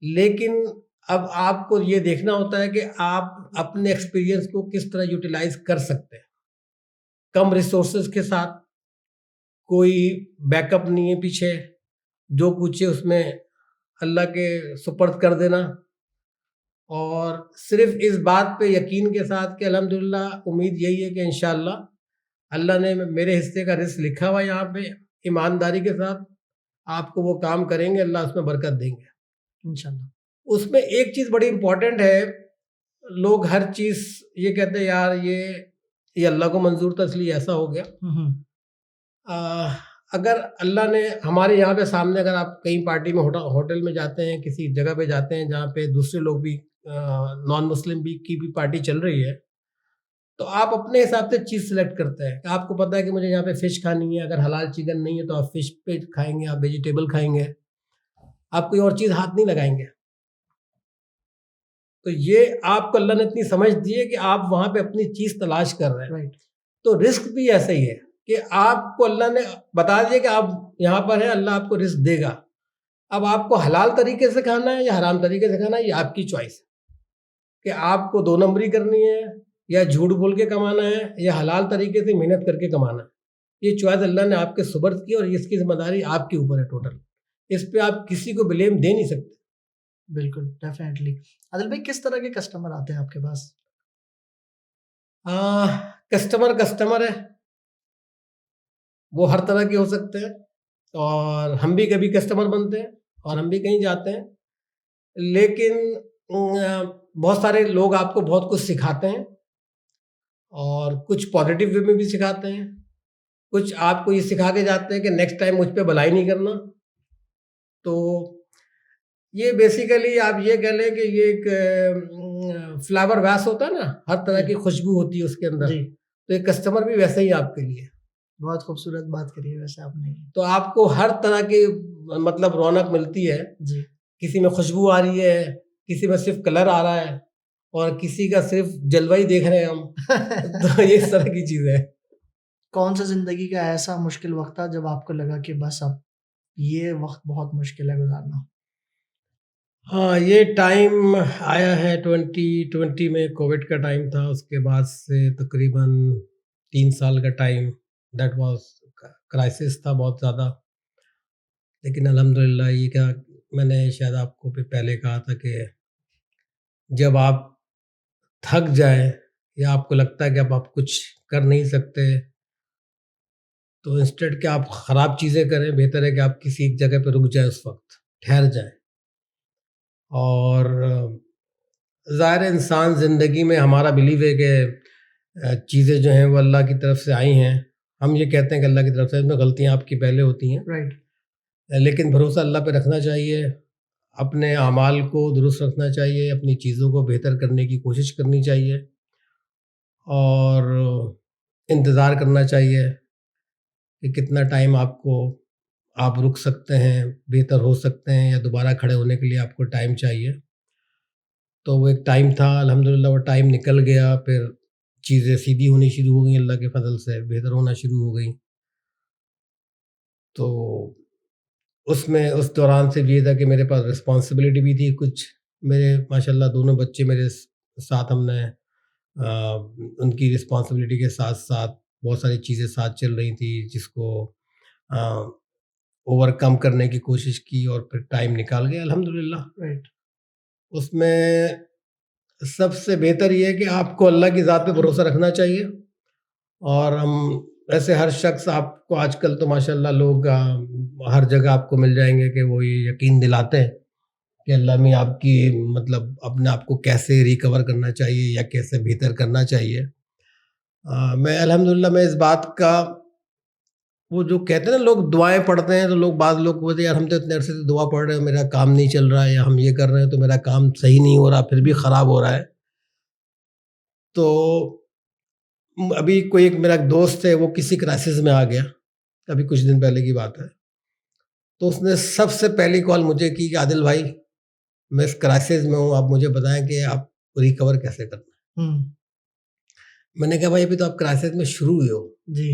लेकिन अब आपको ये देखना होता है कि आप अपने एक्सपीरियंस को किस तरह यूटिलाइज़ कर सकते हैं। कम रिसोर्सेज़ के साथ, कोई बैकअप नहीं है पीछे, जो कुछ है उसमें अल्लाह के सुपर्द कर देना। और सिर्फ़ इस बात पे यकीन के साथ कि अल्हम्दुलिल्लाह उम्मीद यही है कि इंशाअल्लाह अल्लाह ने मेरे हिस्से का रिज़्क़ लिखा हुआ है यहाँ पे, ईमानदारी के साथ आपको वो काम करेंगे, अल्लाह उसमें बरकत देंगे। इंशाल्लाह। उसमें एक चीज़ बड़ी इम्पोर्टेंट है, लोग हर चीज़ ये कहते हैं यार ये अल्लाह को मंज़ूर था इसलिए ऐसा हो गया। हुँ, हुँ। अ, अगर अल्लाह ने हमारे यहाँ पे सामने, अगर आप कहीं पार्टी में होटल में जाते हैं, किसी जगह पे जाते हैं जहाँ पे दूसरे लोग भी नॉन मुस्लिम भी की भी पार्टी चल रही है, तो आप अपने हिसाब से चीज़ सिलेक्ट करते हैं। आपको पता है कि मुझे यहाँ पे फ़िश खानी है, अगर हलाल चिकन नहीं है तो आप फ़िश पे खाएँगे, आप वेजिटेबल खाएँगे, आप कोई और चीज़ हाथ नहीं लगाएँगे। तो ये आपको अल्लाह ने इतनी समझ दी है कि आप वहाँ पे अपनी चीज़ तलाश कर रहे हैं। राइट। तो रिस्क भी ऐसा ही है कि आपको अल्लाह ने बता दिया कि आप यहाँ पर हैं, अल्लाह आपको रिस्क देगा। अब आपको हलाल तरीके से खाना है या हराम तरीके से खाना है, ये आपकी चॉइस है कि आपको 2 नंबरी करनी है या झूठ बोल के कमाना है या हलाल तरीके से मेहनत करके कमाना है। ये चॉइस अल्लाह ने आपके सुपुर्द की और इसकी ज़िम्मेदारी आपके ऊपर है टोटल। इस पे आप किसी को ब्लेम दे नहीं सकते। बिल्कुल, डेफ़िनेटली। आदिल भाई किस तरह के कस्टमर आते हैं आपके पास? कस्टमर कस्टमर है, वो हर तरह के हो सकते हैं और हम भी कभी कस्टमर बनते हैं और हम भी कहीं जाते हैं। लेकिन बहुत सारे लोग आपको बहुत कुछ सिखाते हैं और कुछ पॉजिटिव वे में भी सिखाते हैं कुछ आपको ये सिखा के जाते हैं कि नेक्स्ट टाइम मुझ पे भलाई नहीं करना। तो ये बेसिकली आप ये कह लें कि ये एक फ्लावर वैस होता है ना, हर तरह जी। की खुशबू होती है उसके अंदर। जी, तो एक कस्टमर भी वैसे ही आपके लिए। बहुत खूबसूरत बात करी है वैसे आपने। तो आपको हर तरह की मतलब रौनक मिलती है। जी। किसी में खुशबू आ रही है, किसी में सिर्फ कलर आ रहा है और किसी का सिर्फ जलवा ही देख रहे हैं हम। तो ये इस तरह की चीज़ है। कौन सा ज़िंदगी का ऐसा मुश्किल वक़्त था जब आपको लगा कि बस अब ये वक़्त बहुत मुश्किल है गुज़ारना? हाँ, ये टाइम आया है 2020 में, कोविड का टाइम था। उसके बाद से तकरीबन 3 साल का टाइम दैट वाज़ क्राइसिस था बहुत ज़्यादा। लेकिन अल्हम्दुलिल्लाह ये क्या, मैंने शायद आपको भी पहले कहा था कि जब आप थक जाएँ या आपको लगता है कि अब आप कुछ कर नहीं सकते, तो इंस्टेड कि आप ख़राब चीज़ें करें, बेहतर है कि आप किसी एक जगह पे रुक जाएँ, उस वक़्त ठहर जाएँ। और ज़ाहिर है इंसान ज़िंदगी में, हमारा बिलीव है कि चीज़ें जो हैं वो अल्लाह की तरफ से आई हैं। हम ये कहते हैं कि अल्लाह की तरफ से, इसमें गलतियाँ आपकी पहले होती हैं। राइट। लेकिन भरोसा अल्लाह पे रखना चाहिए, अपने अमाल को दुरुस्त रखना चाहिए, अपनी चीज़ों को बेहतर करने की कोशिश करनी चाहिए और इंतज़ार करना चाहिए कि कितना टाइम आपको, आप रुक सकते हैं, बेहतर हो सकते हैं या दोबारा खड़े होने के लिए आपको टाइम चाहिए। तो वो एक टाइम था, अल्हम्दुलिल्लाह वो टाइम निकल गया, फिर चीज़ें सीधी होनी शुरू हो गई, अल्लाह के फ़ज़ल से बेहतर होना शुरू हो गई। तो उसमें उस दौरान सिर्फ़ ये था कि मेरे पास रिस्पॉन्सिबिलिटी भी थी कुछ। मेरे माशाल्लाह दोनों बच्चे मेरे साथ, हमने उनकी रिस्पॉन्सिबिलिटी के साथ-साथ बहुत सारी चीज़ें साथ चल रही थी, जिसको अ, ओवरकम करने की कोशिश की और फिर टाइम निकाल गया अल्हम्दुलिल्लाह। राइट। उसमें सबसे बेहतर ये है कि आपको अल्लाह की ज़ात पे भरोसा रखना चाहिए। और हम ऐसे हर शख्स, आपको आजकल तो माशाल्लाह लोग हर जगह आपको मिल जाएँगे कि वो ये यकीन दिलाते हैं कि अल्लाह में आपकी, मतलब अपने आप को कैसे रिकवर करना चाहिए या कैसे बेहतर करना चाहिए। मैं अल्हम्दुलिल्लाह मैं इस बात का, वो जो कहते हैं ना लोग दुआएँ पढ़ते हैं, तो लोग, बाद लोग बोलते हैं यार हम तो इतने अरसे से दुआ पढ़ रहे हैं, मेरा काम नहीं चल रहा है, या हम ये कर रहे हैं तो मेरा काम सही नहीं हो रहा, फिर भी ख़राब हो रहा है। तो अभी कोई एक मेरा दोस्त है, वो किसी क्राइसिस में आ गया, अभी कुछ दिन पहले की बात है। तो उसने सबसे पहली कॉल मुझे की कि आदिल भाई, मैं इस क्राइसिस में हूँ, आप मुझे बताएँ कि आप रिकवर कैसे करना है? हुँ। मैंने कहा भाई अभी तो आप क्राइसिस में शुरू हुए हो, जी।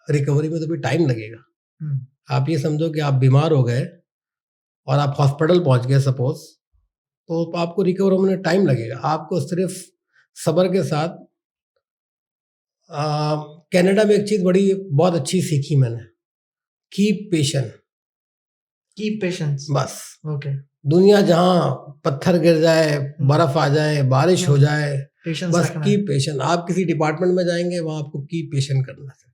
रिकवरी में तो अभी टाइम लगेगा। हुँ। आप ये समझो कि आप बीमार हो गए और आप हॉस्पिटल पहुँच गए सपोज़, तो आपको रिकवर होने में टाइम लगेगा। आपको सिर्फ़ सब्र के साथ, अ, कनाडा में एक चीज़ बड़ी बहुत अच्छी सीखी मैंने, कीप पेशेंट। Keep patience. बस, ओके। दुनिया जहाँ पत्थर गिर जाए, हुँ। बर्फ़ आ जाए, बारिश हो हुँ। जाए, पेशेंस बस रखना है। Keep patient. आप किसी डिपार्टमेंट में जाएँगे, वहाँ आपको कीप पेशेंट करना है।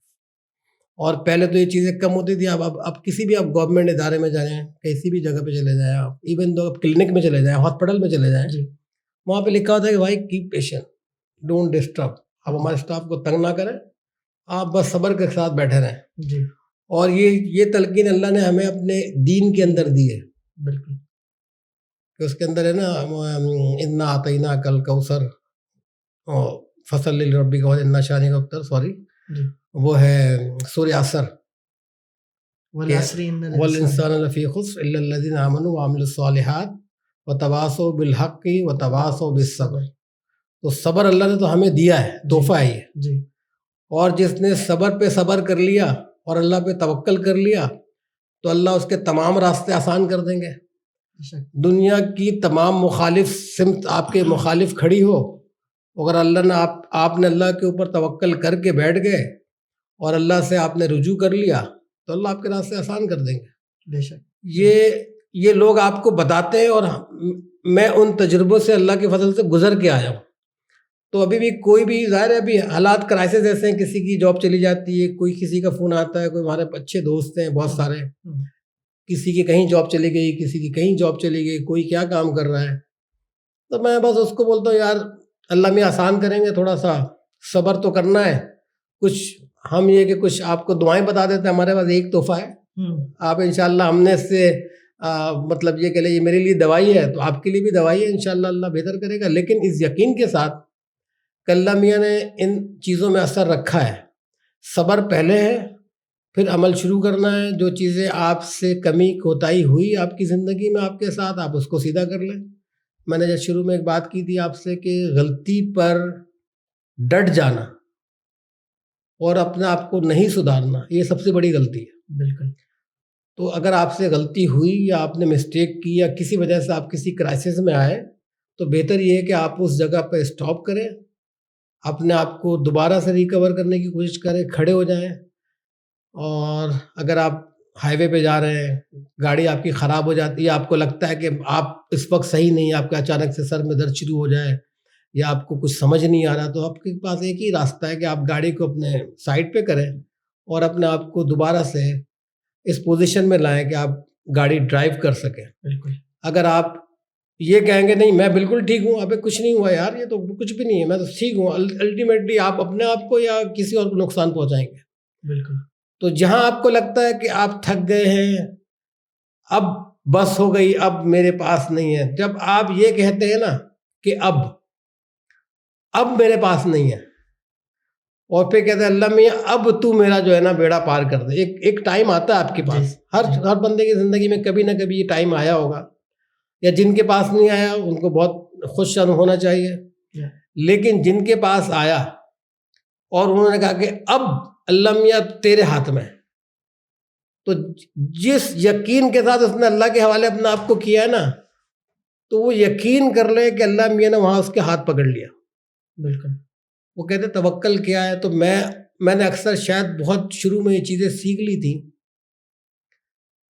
और पहले तो ये चीज़ें कम होती थी। अब किसी भी आप गवर्नमेंट इदारे में जाएँ, किसी भी जगह पे चले जाएँ आप, इवन दो आप क्लिनिक में चले जाएँ, हॉस्पिटल में चले जाएँ, जी। वहाँ पे लिखा होता है कि भाई कीप पेशेंट, डोंट डिस्टर्ब। आप हुँ। हमारे स्टाफ को तंग ना करें, आप बस सब्र के साथ बैठे रहें। जी, और ये तलकीन अल्लाह ने हमें अपने दीन के अंदर दी है, बिल्कुल। कि उसके अंदर है ना, इन्ना आतईना कल कौसर, और फसल लिरब्बिक और इन्ना शानी का उत्तर, सॉरी, जी। वो है सूर्य असर वल के, अस्री इन्नल वल इंसान। इंसान लफ़ी खुस्र इल्ला लज़ीना आमनू व अमिलुस सालिहात व तवासौ बिल हक़्क़ि व तवासौ बिस सब्र। तो सब्र अल्लाह ने तो हमें दिया है, जी, तोहफ़ा है ये। जी, और जिसने सब्र पे सब्र कर लिया और अल्लाह पे तवक्कल कर लिया, तो अल्लाह उसके तमाम रास्ते आसान कर देंगे। बेशक। दुनिया की तमाम मुखालिफ सिमत आपके मुखालिफ खड़ी हो, अगर अल्लाह ने आपने अल्लाह के ऊपर तवक्कल करके बैठ गए और अल्लाह से आपने रुजू कर लिया, तो अल्लाह आपके रास्ते आसान कर देंगे। बेशक। ये ये लोग आपको बताते हैं, और मैं उन तजुर्बों से अल्लाह के फजल से गुजर के आया हूँ। तो अभी भी कोई भी, ज़ाहिर है अभी हालात क्राइसिस ऐसे हैं, किसी की जॉब चली जाती है, कोई किसी का फ़ोन आता है, कोई हमारे अच्छे दोस्त हैं बहुत हुँ, सारे, हुँ। किसी की कहीं जॉब चली गई, किसी की कहीं जॉब चली गई, कोई क्या काम कर रहा है। तो मैं बस उसको बोलता हूँ यार, अल्लाह में आसान करेंगे, थोड़ा सा सब्र तो करना है। कुछ हम ये कि कुछ आपको दुआएं बता देते हैं। हमारे पास एक तोहफा है, आप इंशाल्लाह हमने इससे मतलब ये कह ले ये मेरे लिए दवाई है तो आपके लिए भी दवाई है, इंशाल्लाह अल्लाह बेहतर करेगा। लेकिन इस यकीन के साथ कि अल्लाह मियाँ ने इन चीज़ों में असर रखा है। सब्र पहले है, फिर अमल शुरू करना है। जो चीज़ें आपसे कमी कोताही हुई आपकी ज़िंदगी में आपके साथ, आप उसको सीधा कर लें। मैंने जब शुरू में एक बात की थी आपसे कि गलती पर डट जाना और अपने आप को नहीं सुधारना, ये सबसे बड़ी गलती है। बिल्कुल। तो अगर आपसे गलती हुई या आपने मिस्टेक की या किसी वजह से आप किसी क्राइसिस में आए, तो बेहतर ये है कि आप उस जगह पर स्टॉप करें, अपने आप को दोबारा से रिकवर करने की कोशिश करें, खड़े हो जाएं। और अगर आप हाईवे पे जा रहे हैं, गाड़ी आपकी ख़राब हो जाती है, आपको लगता है कि आप इस वक्त सही नहीं है, आपका अचानक से सर में दर्द शुरू हो जाए या आपको कुछ समझ नहीं आ रहा, तो आपके पास एक ही रास्ता है कि आप गाड़ी को अपने साइड पे करें और अपने आप को दोबारा से इस पोजीशन में लाएं कि आप गाड़ी ड्राइव कर सकें। बिल्कुल। अगर आप ये कहेंगे नहीं मैं बिल्कुल ठीक हूँ, अबे कुछ नहीं हुआ यार, ये तो कुछ भी नहीं है, मैं तो ठीक हूँ, अल्टीमेटली आप अपने आप को या किसी और को नुकसान पहुँचाएंगे। बिल्कुल। तो जहाँ आपको लगता है कि आप थक गए हैं, अब बस हो गई, अब मेरे पास नहीं है, जब आप ये कहते हैं ना कि अब मेरे पास नहीं है और फिर कहते हैं अल्लाह मियाँ अब तू मेरा जो है ना बेड़ा पार कर दे। एक टाइम आता है आपके पास, हर बंदे की ज़िंदगी में कभी ना कभी ये टाइम आया होगा, या जिनके पास नहीं आया उनको बहुत खुश होना चाहिए। लेकिन जिनके पास आया और उन्होंने कहा कि अब अल्लाह मियाँ तेरे हाथ में, तो जिस यकीन के साथ उसने अल्लाह के हवाले अपने आप को किया है ना, तो वो यकीन कर ले कि अल्लाह मियाँ ने वहाँ उसके हाथ पकड़ लिया। बिल्कुल। वो कहते तवक्कल क्या है, तो मैंने अक्सर शायद बहुत शुरू में ये चीज़ें सीख ली थी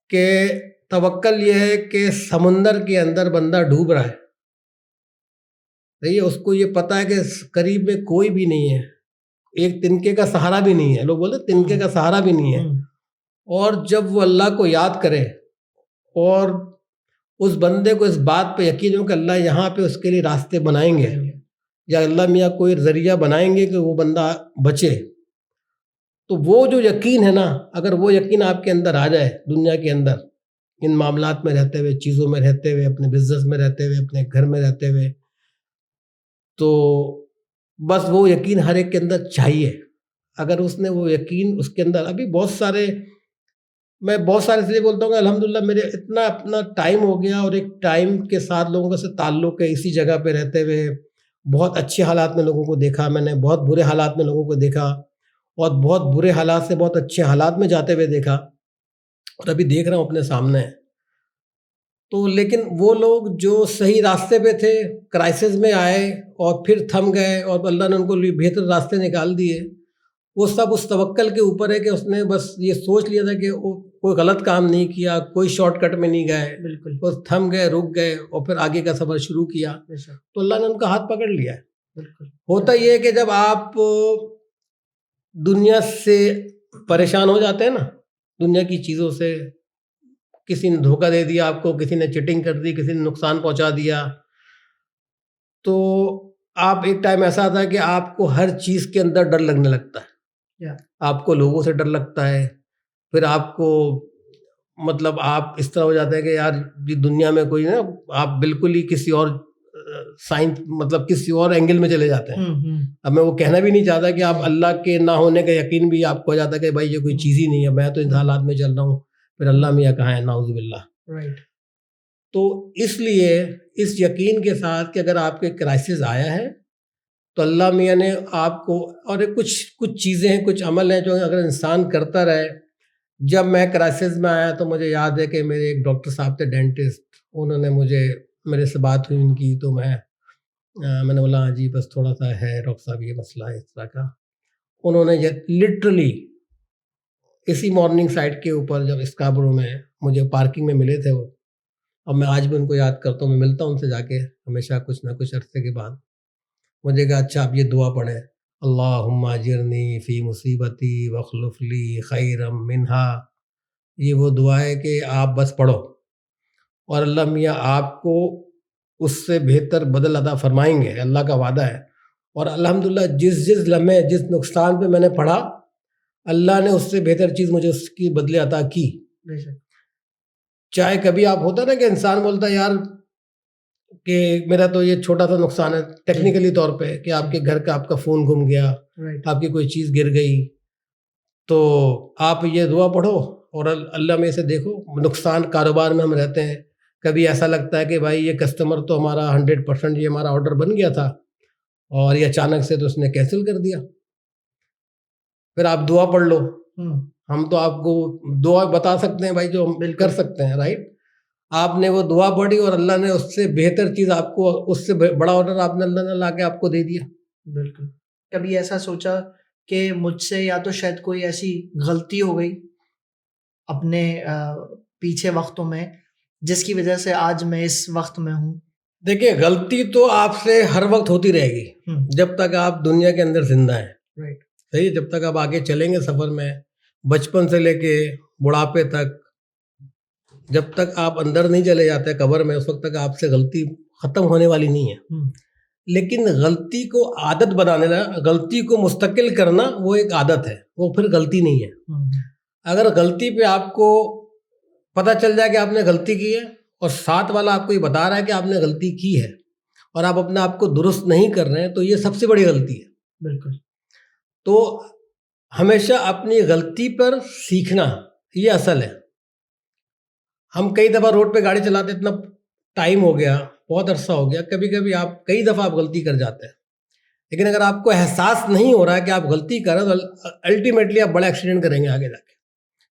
कि तवक्कल ये है कि समुंदर के अंदर बंदा डूब रहा है, सही है, उसको ये पता है कि करीब में कोई भी नहीं है, एक तिनके का सहारा भी नहीं है, लोग बोलते तिनके का सहारा भी नहीं है। और जब वो अल्लाह को याद करे और उस बंदे को इस बात पे यकीन हो कि अल्लाह यहाँ पे उसके लिए रास्ते बनाएंगे या अल्लाह मियाँ कोई जरिया बनाएंगे कि वो बंदा बचे, तो वो जो यकीन है ना, अगर वो यकीन आपके अंदर आ जाए, दुनिया के अंदर इन मामलात में रहते हुए, चीज़ों में रहते हुए, अपने बिजनेस में रहते हुए, अपने घर में रहते हुए, तो बस वो यकीन हर एक के अंदर चाहिए। अगर उसने वो यकीन उसके अंदर, अभी मैं बहुत सारे इसलिए बोलता हूँ कि अल्हम्दुलिल्लाह मेरे इतना अपना टाइम हो गया और एक टाइम के साथ लोगों से ताल्लुक़ है, इसी जगह पे रहते हुए बहुत अच्छे हालात में लोगों को देखा मैंने, बहुत बुरे हालात में लोगों को देखा और बहुत बुरे हालात से बहुत अच्छे हालात में जाते हुए देखा और अभी देख रहा हूँ अपने सामने। तो लेकिन वो लोग जो सही रास्ते पे थे, क्राइसिस में आए और फिर थम गए और अल्लाह ने उनको बेहतर रास्ते निकाल दिए, वो सब उस तवक्कल के ऊपर है कि उसने बस ये सोच लिया था कि वो कोई गलत काम नहीं किया, कोई शॉर्टकट में नहीं गए, बिल्कुल, बस थम गए, रुक गए और फिर आगे का सफ़र शुरू किया, तो अल्लाह ने उनका हाथ पकड़ लिया है। बिल्कुल। होता ये है कि जब आप दुनिया से परेशान हो जाते हैं ना, दुनिया की चीज़ों से, किसी ने धोखा दे दिया आपको, किसी ने चीटिंग कर दी, किसी ने नुकसान पहुंचा दिया, तो आप एक टाइम ऐसा आता है कि आपको हर चीज़ के अंदर डर लगने लगता है। आपको लोगों से डर लगता है, फिर आपको मतलब आप इस तरह हो जाते हैं कि यार ये दुनिया में कोई ना, आप बिल्कुल ही किसी और साइंस मतलब किसी और एंगल में चले जाते हैं। अब मैं वो कहना भी नहीं चाहता कि आप अल्लाह के ना होने का यकीन भी आपको हो जाता है कि भाई ये कोई चीज़ ही नहीं है, मैं तो इन हालात में चल रहा हूँ, फिर अल्लाह मियाँ कहाँ है, नाउज़ुबिल्लाह। राइट। तो इसलिए इस यकीन के साथ कि अगर आपके क्राइसिस आया है तो अल्लाह मियाँ ने आपको, और कुछ चीज़ें हैं, कुछ अमल हैं जो अगर इंसान करता रहे। जब मैं क्राइसिस में आया तो मुझे याद है कि मेरे एक डॉक्टर साहब थे, डेंटिस्ट, उन्होंने मेरे से बात हुई उनकी, तो मैंने बोला हाँ जी बस थोड़ा सा है डॉक्टर साहब ये मसला है इस तरह का। उन्होंने लिटरली इसी मॉर्निंग साइड के ऊपर जब स्कार्बरो में मुझे पार्किंग में मिले थे वो, और मैं आज भी उनको याद करता हूँ, मैं मिलता हूँ उनसे जाके हमेशा कुछ ना कुछ अरसे के बाद। मुझे कहा अच्छा आप ये दुआ पढ़ें, अल्लाहुम्मा अजिरनी फ़ी मुसीबती वख्लुफ़ ली खैरम मिन्हा। ये वो दुआ है कि आप बस पढ़ो और अल्लाह मियाँ आपको उससे बेहतर बदल अता फरमाएंगे, अल्लाह का वादा है। और अल्हम्दुलिल्लाह जिस लम्हे जिस नुकसान पे मैंने पढ़ा, अल्लाह ने उससे बेहतर चीज़ मुझे उसकी बदले अता की। बेशक। चाहे कभी आप होता ना कि इंसान बोलता है यार कि मेरा तो ये छोटा सा नुकसान है टेक्निकली तौर पे कि आपके घर का आपका फ़ोन गुम गया, राइट। आपकी कोई चीज़ गिर गई, तो आप ये दुआ पढ़ो और अल्लाह में से देखो। नुकसान कारोबार में हम रहते हैं, कभी ऐसा लगता है कि भाई ये कस्टमर तो हमारा 100% ये हमारा ऑर्डर बन गया था और ये अचानक से तो उसने कैंसिल कर दिया। फिर आप दुआ पढ़ लो। हम तो आपको दुआ बता सकते हैं भाई जो हम कर सकते हैं, राइट। आपने वो दुआ पढ़ी और अल्लाह ने उससे बेहतर चीज़ आपको, उससे बड़ा ऑर्डर आपने अल्लाह ने ला के आपको दे दिया। बिल्कुल। कभी ऐसा सोचा कि मुझसे या तो शायद कोई ऐसी गलती हो गई अपने पीछे वक्तों में जिसकी वजह से आज मैं इस वक्त में हूँ? देखिए, गलती तो आपसे हर वक्त होती रहेगी जब तक आप दुनिया के अंदर जिंदा हैं, राइट। सही। जब तक आप आगे चलेंगे सफर में, बचपन से लेके बुढ़ापे तक, जब तक आप अंदर नहीं चले जाते कब्र में, उस वक्त तक आपसे गलती खत्म होने वाली नहीं है। लेकिन गलती को आदत बनाने ना, गलती को मुस्तकिल करना, वो एक आदत है, वो फिर गलती नहीं है। अगर गलती पे आपको पता चल जाए कि आपने गलती की है और साथ वाला आपको ये बता रहा है कि आपने गलती की है और आप अपने आप को दुरुस्त नहीं कर रहे हैं, तो ये सबसे बड़ी गलती है। बिल्कुल। तो हमेशा अपनी गलती पर सीखना, ये असल है। हम कई दफ़ा रोड पे गाड़ी चलाते, इतना टाइम हो गया, बहुत अरसा हो गया, कभी कभी आप कई दफ़ा आप गलती कर जाते हैं, लेकिन अगर आपको एहसास नहीं हो रहा है कि आप गलती कर रहे हैं तो अल्टीमेटली आप बड़ा एक्सीडेंट करेंगे आगे जाके।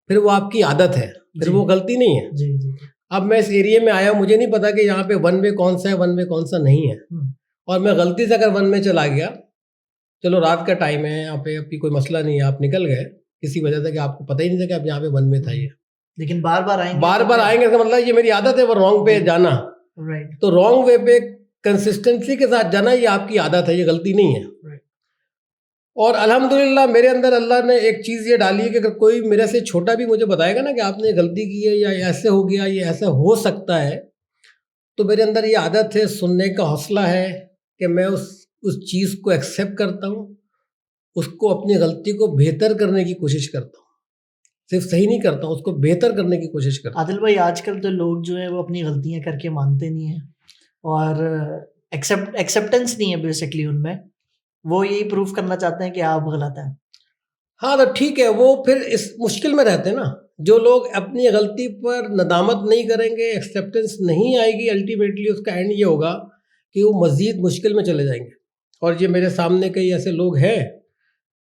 फिर वो आपकी आदत है, फिर वो गलती नहीं है। जी जी। अब मैं इस एरिया में आया, मुझे नहीं पता कि यहाँ पे वन वे कौन सा है, वन वे कौन सा नहीं है, और मैं गलती से अगर वन में चला गया, चलो रात का टाइम है, यहाँ पे अभी कोई मसला नहीं है, आप निकल गए किसी वजह से कि आपको पता ही नहीं था कि आप यहाँ पे वन में था। ये लेकिन बार बार आएंगे, बार बार आएंगे, इसका मतलब ये मेरी आदत है वो रॉन्ग पे जाना। राइट। तो रॉन्ग वे पे कंसिस्टेंसी के साथ जाना, ये आपकी आदत है, ये गलती नहीं है। और अल्हम्दुलिल्लाह मेरे अंदर अल्लाह ने एक चीज़ ये डाली है कि अगर कोई मेरे से छोटा भी मुझे बताएगा ना कि आपने गलती की है या ऐसे हो गया, ये ऐसा हो सकता है, तो मेरे अंदर ये आदत है, सुनने का हौसला है कि मैं उस चीज़ को एक्सेप्ट करता हूँ, उसको, अपनी गलती को बेहतर करने की कोशिश करता हूँ। सिर्फ सही नहीं करता हूँ, उसको बेहतर करने की कोशिश करता हूँ। आदिल भाई, आजकल तो लोग जो है वो अपनी गलतियाँ करके मानते नहीं हैं और एक्सेप्टेंस नहीं है बेसिकली उनमें। वो यही प्रूफ करना चाहते हैं कि आप गलत हैं। हाँ, तो ठीक है, वो फिर इस मुश्किल में रहते हैं ना। जो लोग अपनी गलती पर नदामत नहीं करेंगे, एक्सेप्टेंस नहीं आएगी, अल्टीमेटली उसका एंड ये होगा कि वो मज़ीद मुश्किल में चले जाएंगे। और ये मेरे सामने कई ऐसे लोग हैं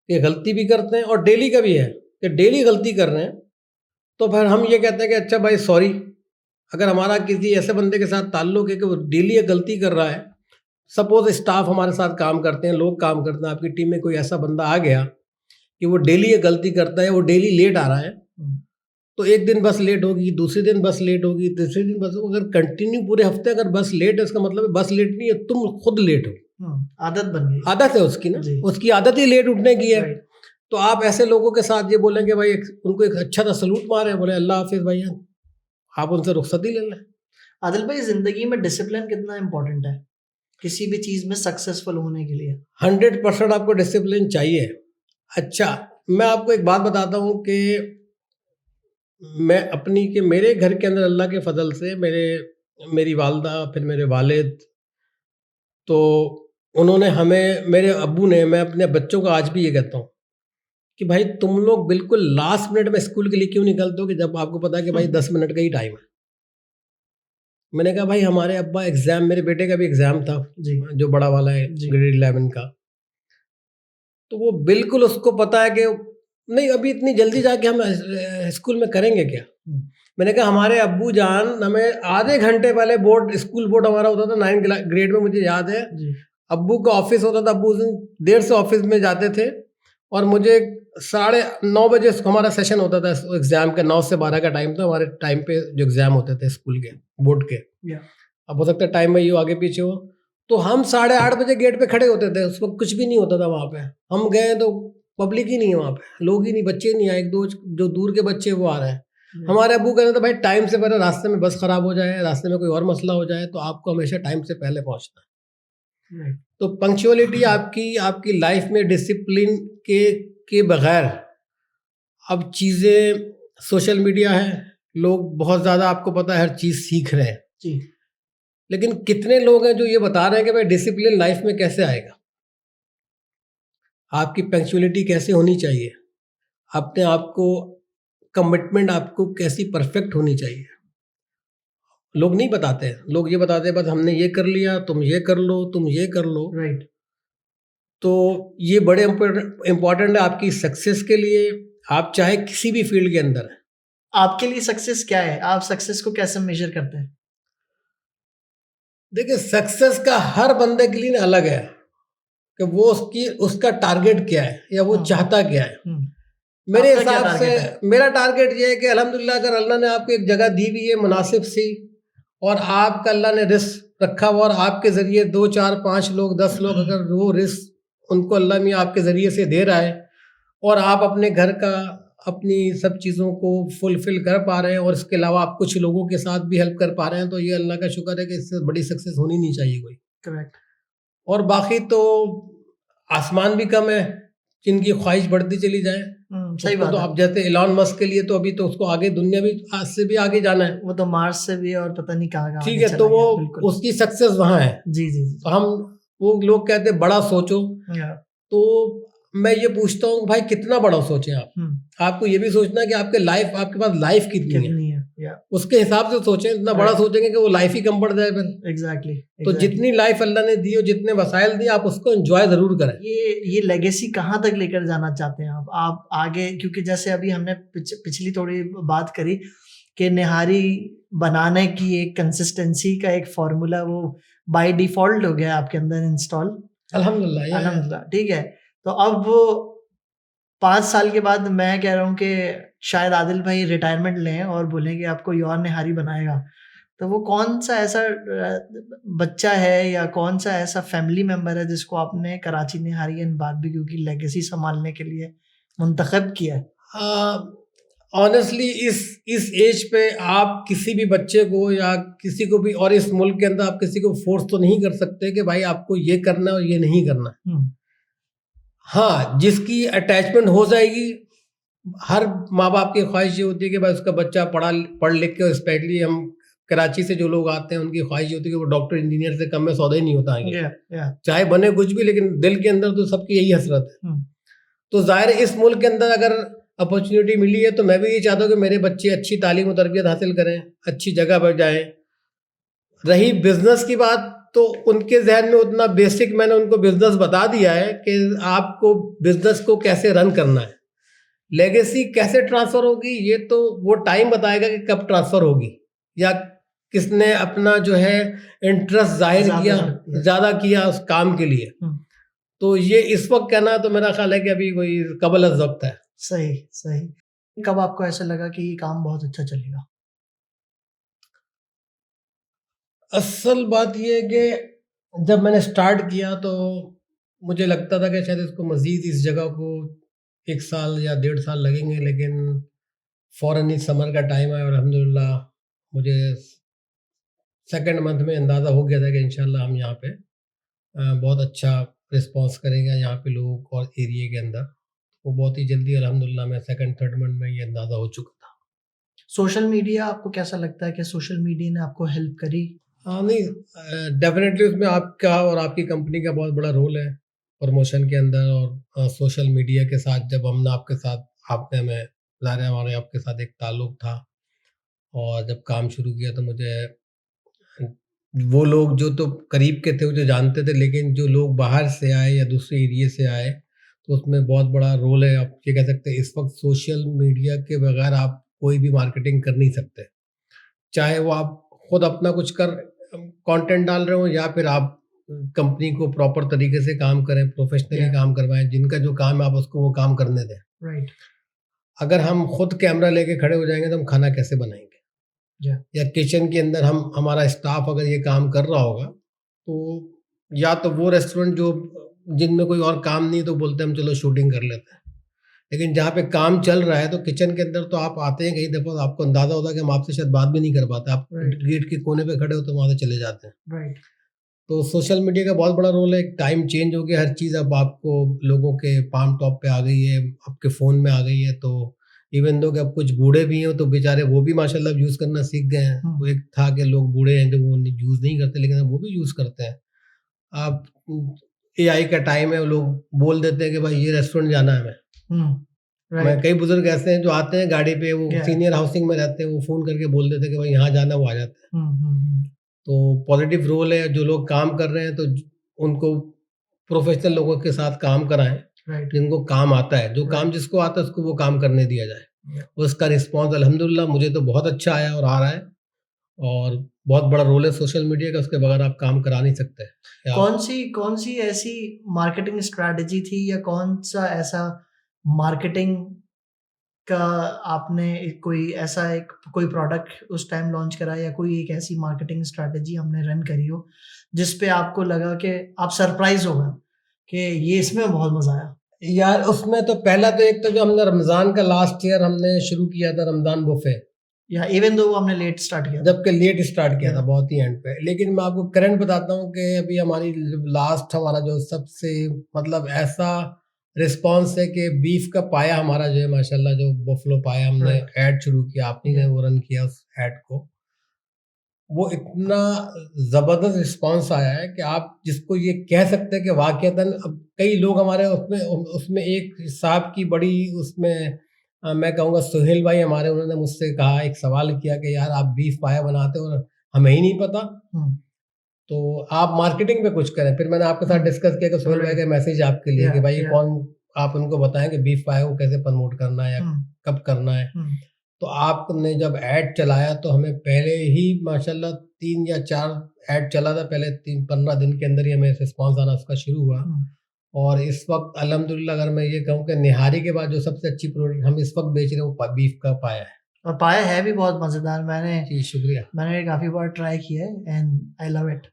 कि गलती भी करते हैं और डेली का भी है कि डेली गलती कर रहे हैं, तो फिर हम ये कहते हैं कि अच्छा भाई सॉरी। अगर हमारा किसी ऐसे बंदे के साथ ताल्लुक़ है कि वो डेली एक गलती कर रहा है, सपोज़ स्टाफ हमारे साथ काम करते हैं, लोग काम करते हैं, आपकी टीम में कोई ऐसा बंदा आ गया कि वो डेली ये गलती करता है, वो डेली लेट आ रहा है, तो एक दिन बस लेट होगी, दूसरे दिन बस लेट होगी, तीसरे दिन बस, अगर कंटिन्यू पूरे हफ्ते अगर बस लेट है, इसका मतलब है बस लेट नहीं है, तुम खुद लेट हो। आदत बन गई, आदत है उसकी ना, उसकी आदत ही लेट उठने की है। तो आप ऐसे लोगों के साथ ये बोलेंगे भाई, उनको एक अच्छा सा सलूट मारे, बोले अल्लाह हाफिज़ भाई, आप उनसे रुखसती ले लें। आदिल भाई, जिंदगी में डिसिप्लिन कितना इम्पोर्टेंट है किसी भी चीज़ में सक्सेसफुल होने के लिए? 100% आपको डिसिप्लिन चाहिए। अच्छा, मैं आपको एक बात बताता हूँ कि मैं अपनी के मेरे घर के अंदर अल्लाह के फजल से मेरी वालदा, फिर मेरे वालिद, तो उन्होंने हमें, मेरे अब्बू ने, मैं अपने बच्चों को आज भी ये कहता हूँ कि भाई तुम लोग बिल्कुल लास्ट मिनट में स्कूल के लिए क्यों निकलते हो कि जब आपको पता है कि भाई 10 मिनट का ही टाइम है। मैंने कहा भाई हमारे अब्बा एग्ज़ाम, मेरे बेटे का भी एग्ज़ाम था जो बड़ा वाला है ग्रेड 11 का, तो वो बिल्कुल उसको पता है कि नहीं अभी इतनी जल्दी जाके हम स्कूल में करेंगे क्या। मैंने कहा हमारे अब्बू जान हमें आधे घंटे पहले स्कूल बोर्ड हमारा होता था 9 ग्रेड में, मुझे याद है। अब्बू का ऑफिस होता था, अब्बू उस दिन देर से ऑफिस में जाते थे और मुझे 9:30 बजे हमारा सेशन होता था एग्ज़ाम का, 9 से 12 का टाइम था हमारे टाइम पे जो एग्ज़ाम होते थे स्कूल के बोर्ड के। अब हो सकता है टाइम में ये आगे पीछे हो, तो हम 8:30 बजे गेट पे खड़े होते थे। उस वक्त कुछ भी नहीं होता था वहाँ पे। हम गए तो पब्लिक ही नहीं है वहाँ पे, लोग ही नहीं, बच्चे नहीं आए, एक दो जो दूर के बच्चे वो आ रहे हैं। हमारे अब्बू कहते थे भाई टाइम से पहले, रास्ते में बस खराब हो जाए, रास्ते में कोई और मसला हो जाए, तो आपको हमेशा टाइम से पहले पहुँचना है। तो पंक्चुअलिटी आपकी लाइफ में डिसिप्लिन के बगैर अब चीज़ें सोशल मीडिया है, लोग बहुत ज़्यादा आपको पता है हर चीज़ सीख रहे हैं, जी। लेकिन कितने लोग हैं जो ये बता रहे हैं कि भाई डिसिप्लिन लाइफ में कैसे आएगा, आपकी पंक्चुअलिटी कैसे होनी चाहिए, अपने आप को कमिटमेंट आपको कैसी परफेक्ट होनी चाहिए। लोग नहीं बताते हैं, लोग ये बताते हैं बस हमने ये कर लिया, तुम ये कर लो, तुम ये कर लो। राइट। तो ये बड़े इम्पोर्टेंट है आपकी सक्सेस के लिए, आप चाहे किसी भी फील्ड के अंदर हैं। आपके लिए सक्सेस क्या है? आप सक्सेस को कैसे मेजर करते हैं? देखिए सक्सेस का हर बंदे के लिए अलग है कि वो उसका टारगेट क्या है या वो हाँ। चाहता क्या है। मेरे आपका क्या हिसाब से टारगेट है? मेरा टारगेट ये है कि अल्हम्दुलिल्लाह अगर अल्लाह ने आपको एक जगह दी हुई है मुनासिब सी, और आपका अल्लाह ने रिस्क रखा हुआ और आपके ज़रिए 2 4 5 लोग 10 लोग अगर वो रिस्क उनको अल्लाह मियाँ आपके ज़रिए से दे रहा है और आप अपने घर का अपनी सब चीज़ों को फुलफ़िल कर पा रहे हैं और इसके अलावा आप कुछ लोगों के साथ भी हेल्प कर पा रहे हैं, तो ये अल्लाह का शुक्र है कि इससे बड़ी सक्सेस होनी नहीं चाहिए कोई। करेक्ट। और बाकी तो आसमान भी कम है, जिनकी ख्वाहिश बढ़ती चली जाए। सही उसको बात तो है। आप जैसे इलॉन मस्क के लिए तो अभी तो उसको आगे दुनिया भी आज से भी आगे जाना है। वो तो मार्स से भी और पता नहीं कहाँ-कहाँ ठीक आगे है, चला तो वो गया, बिल्कुल। उसकी सक्सेस वहाँ है। जी, जी, तो जी। हम वो लोग कहते हैं बड़ा सोचो, या तो मैं ये पूछता हूँ भाई कितना बड़ा सोचें आप? आपको ये भी सोचना है कि आपके पास लाइफ कितनी है, कितनी है? या उसके हिसाब से सोचें। इतना बड़ा राइट। सोचेंगे कि वो लाइफ ही कम पड़ जाए फिर। एग्ज़ैक्टली, तो एग्ज़ैक्टली। जितनी लाइफ अल्लाह ने दी और जितने वसाइल दिए आप उसको एंजॉय ज़रूर करें। ये लेगेसी कहाँ तक लेकर जाना चाहते हैं आप? आप आगे, क्योंकि जैसे अभी हमने पिछली थोड़ी बात करी कि निहारी बनाने की एक कंसिस्टेंसी का एक फ़ॉर्मूला वो बाय डिफ़ॉल्ट हो गया आपके अंदर इंस्टॉल। अल्हम्दुलिल्लाह या अल्हम्दुलिल्लाह, ठीक है। तो अब वो 5 साल के बाद मैं कह रहा हूँ कि शायद आदिल भाई रिटायरमेंट लें और बोलें कि आप कोई और निहारी बनाएगा। तो वो कौन-सा ऐसा बच्चा है या कौन-सा ऐसा फैमिली मेंबर है जिसको आपने कराची निहारी एंड बारबेक्यू की लेगेसी सँभालने के लिए मुंतखब किया है? ऑनेस्टली इस एज पे आप किसी भी बच्चे को या किसी को भी, और इस मुल्क के अंदर आप किसी को फोर्स तो नहीं कर सकते कि भाई आपको ये करना है और ये नहीं करना है। हुँ। हाँ, जिसकी अटैचमेंट हो जाएगी, हर माँ बाप की ख्वाहिश ये होती है कि भाई उसका बच्चा पढ़ लिख के, स्पेशली हम कराची से जो लोग आते हैं उनकी ख्वाहिश ये होती है कि वो डॉक्टर इंजीनियर से कम में सौदा ही नहीं होता आगे, या चाहे बने कुछ भी, लेकिन दिल के अंदर तो सबकी यही हसरत है। हुँ। तो ज़ाहिर है इस मुल्क के अंदर अगर अपॉर्चुनिटी मिली है तो मैं भी ये चाहता हूँ कि मेरे बच्चे अच्छी तालीम और तरबियत हासिल करें, अच्छी जगह पर जाएं। रही बिजनेस की बात, तो उनके जहन में उतना बेसिक मैंने उनको बिजनेस बता दिया है कि आपको बिजनेस को कैसे रन करना है। लेगेसी कैसे ट्रांसफर होगी ये तो वो टाइम बताएगा कि कब ट्रांसफर होगी, या किसने अपना जो है इंटरेस्ट जाहिर किया, ज़्यादा किया उस काम के लिए। तो ये इस वक्त कहना तो मेरा ख्याल है कि अभी कोई कबल अज़ वक्त है। सही, सही। कब आपको ऐसा लगा कि ये काम बहुत अच्छा चलेगा? असल बात ये है कि जब मैंने स्टार्ट किया तो मुझे लगता था कि शायद इसको मज़ीद इस जगह को 1 साल या 1.5 साल लगेंगे, लेकिन फ़ौरन ही समर का टाइम आया और अल्हम्दुलिल्लाह मुझे सेकंड मंथ में अंदाज़ा हो गया था कि इंशाल्लाह हम यहाँ पे बहुत अच्छा रिस्पॉन्स करेंगे यहाँ पे लोग और एरिया के अंदर। वो बहुत ही जल्दी अल्हम्दुलिल्लाह में सेकंड थर्ड मंथ में ये अंदाज़ा हो चुका था। सोशल मीडिया आपको कैसा लगता है कि सोशल मीडिया ने आपको हेल्प करी? हाँ, नहीं डेफ़िनेटली उसमें आपका और आपकी कंपनी का बहुत बड़ा रोल है प्रमोशन के अंदर, और सोशल मीडिया के साथ जब हमने आपके साथ आपने हमें ज़ाहिर है हमारे आपके साथ एक ताल्लुक़ था, और जब काम शुरू किया तो मुझे वो लोग जो तो करीब के थे वो जो जानते थे, लेकिन जो लोग बाहर से आए या दूसरे एरिया से आए तो उसमें बहुत बड़ा रोल है। आप ये कह सकते हैं इस वक्त सोशल मीडिया के बगैर आप कोई भी मार्केटिंग कर नहीं सकते, चाहे वो आप खुद अपना कुछ कर कंटेंट डाल रहे हो या फिर आप कंपनी को प्रॉपर तरीके से काम करें, प्रोफेशनली काम करवाएं, जिनका जो काम है आप उसको वो काम करने दें। राइट। अगर हम खुद कैमरा लेके खड़े हो जाएंगे तो हम खाना कैसे बनाएंगे, या किचन के अंदर हमारा स्टाफ अगर ये काम कर रहा होगा, तो या तो वो रेस्टोरेंट जो जिनमें कोई और काम नहीं तो बोलते हैं हम चलो शूटिंग कर लेते हैं, लेकिन जहाँ पे काम चल रहा है तो किचन के अंदर तो आप आते हैं, कई दफ़ा आपको अंदाज़ा होता है कि हम आपसे शायद बात भी नहीं कर पाते, आप गेट के कोने पे खड़े हो तो वहाँ से चले जाते हैं। राइट। तो सोशल मीडिया का बहुत बड़ा रोल है। टाइम चेंज हो गया, हर चीज़ अब आपको लोगों के पाम टॉप पे आ गई है, आपके फ़ोन में आ गई है, तो इवन दो कि अब कुछ बूढ़े भी हैं तो बेचारे वो भी माशाल्लाह यूज़ करना सीख गए हैं। वो एक था कि लोग बूढ़े हैं जो वो यूज़ नहीं करते, लेकिन अब वो भी यूज़ करते हैं। आप एआई का टाइम है, लोग बोल देते हैं कि भाई ये रेस्टोरेंट जाना है हमें। मैं कई बुजुर्ग ऐसे हैं जो आते हैं गाड़ी पे, वो सीनियर हाउसिंग में रहते हैं, वो फ़ोन करके बोल देते हैं कि भाई यहाँ जाना, वो आ जाते हैं। तो पॉजिटिव रोल है, जो लोग काम कर रहे हैं तो उनको प्रोफेशनल लोगों के साथ काम कराएं, जिनको काम आता है, जो काम जिसको आता है उसको वो काम करने दिया जाए। उसका रिस्पॉन्स अल्हम्दुलिल्लाह मुझे तो बहुत अच्छा आया और आ रहा है, और बहुत बड़ा रोल है सोशल मीडिया का, उसके बगैर आप काम करा नहीं सकते। कौन सी ऐसी मार्केटिंग स्ट्रैटेजी थी या कौन सा ऐसा मार्केटिंग का आपने कोई प्रोडक्ट उस टाइम लॉन्च करा, या कोई एक ऐसी मार्केटिंग स्ट्रैटेजी हमने रन करी हो जिस पे आपको लगा कि आप सरप्राइज हो गए कि ये इसमें बहुत मजा आया? यार उसमें तो पहला तो एक तो जो हमने रमजान का लास्ट ईयर हमने शुरू किया था रमजान बुफे, या इवन दो हमने लेट स्टार्ट किया, जबकि लेट स्टार्ट किया था बहुत ही एंड पे। लेकिन मैं आपको करंट बताता हूँ कि अभी हमारी लास्ट हमारा जो सबसे मतलब ऐसा रिस्पांस है कि बीफ का पाया हमारा जो है माशाल्लाह, जो बफलो पाया हमने ऐड शुरू किया, आपने ने वो रन किया उस ऐड को, वो इतना जबरदस्त रिस्पांस आया है कि आप जिसको ये कह सकते हैं कि वाकईतन अब कई लोग हमारे उसमें एक साहब की बड़ी उसमें मैं कहूँगा सुहेल भाई हमारे, उन्होंने मुझसे कहा, एक सवाल किया कि यार आप बीफ पाया बनाते हो और हमें ही नहीं पता, तो आप मार्केटिंग पे कुछ करें। फिर मैंने आपके साथ डिस्कस किया कि सुहेल भाई का मैसेज आपके लिए कि भाई कौन, आप उनको बताएं कि बीफ पाया को कैसे प्रमोट करना है या कब करना है। तो आपने जब ऐड चलाया तो हमें पहले ही माशाल्लाह 3 या 4 ऐड चला था, पहले 15 दिन के अंदर ही हमें रिस्पॉन्स आना उसका शुरू हुआ। और इस वक्त अल्हम्दुलिल्लाह अगर मैं ये कहूँ कि निहारी के बाद जो सबसे अच्छी प्रोडक्ट हम इस वक्त बेच रहे हैं वो बीफ का पाया है, और पाया है भी बहुत मज़ेदार। जी शुक्रिया, मैंने काफ़ी बार ट्राई किया है and I love it.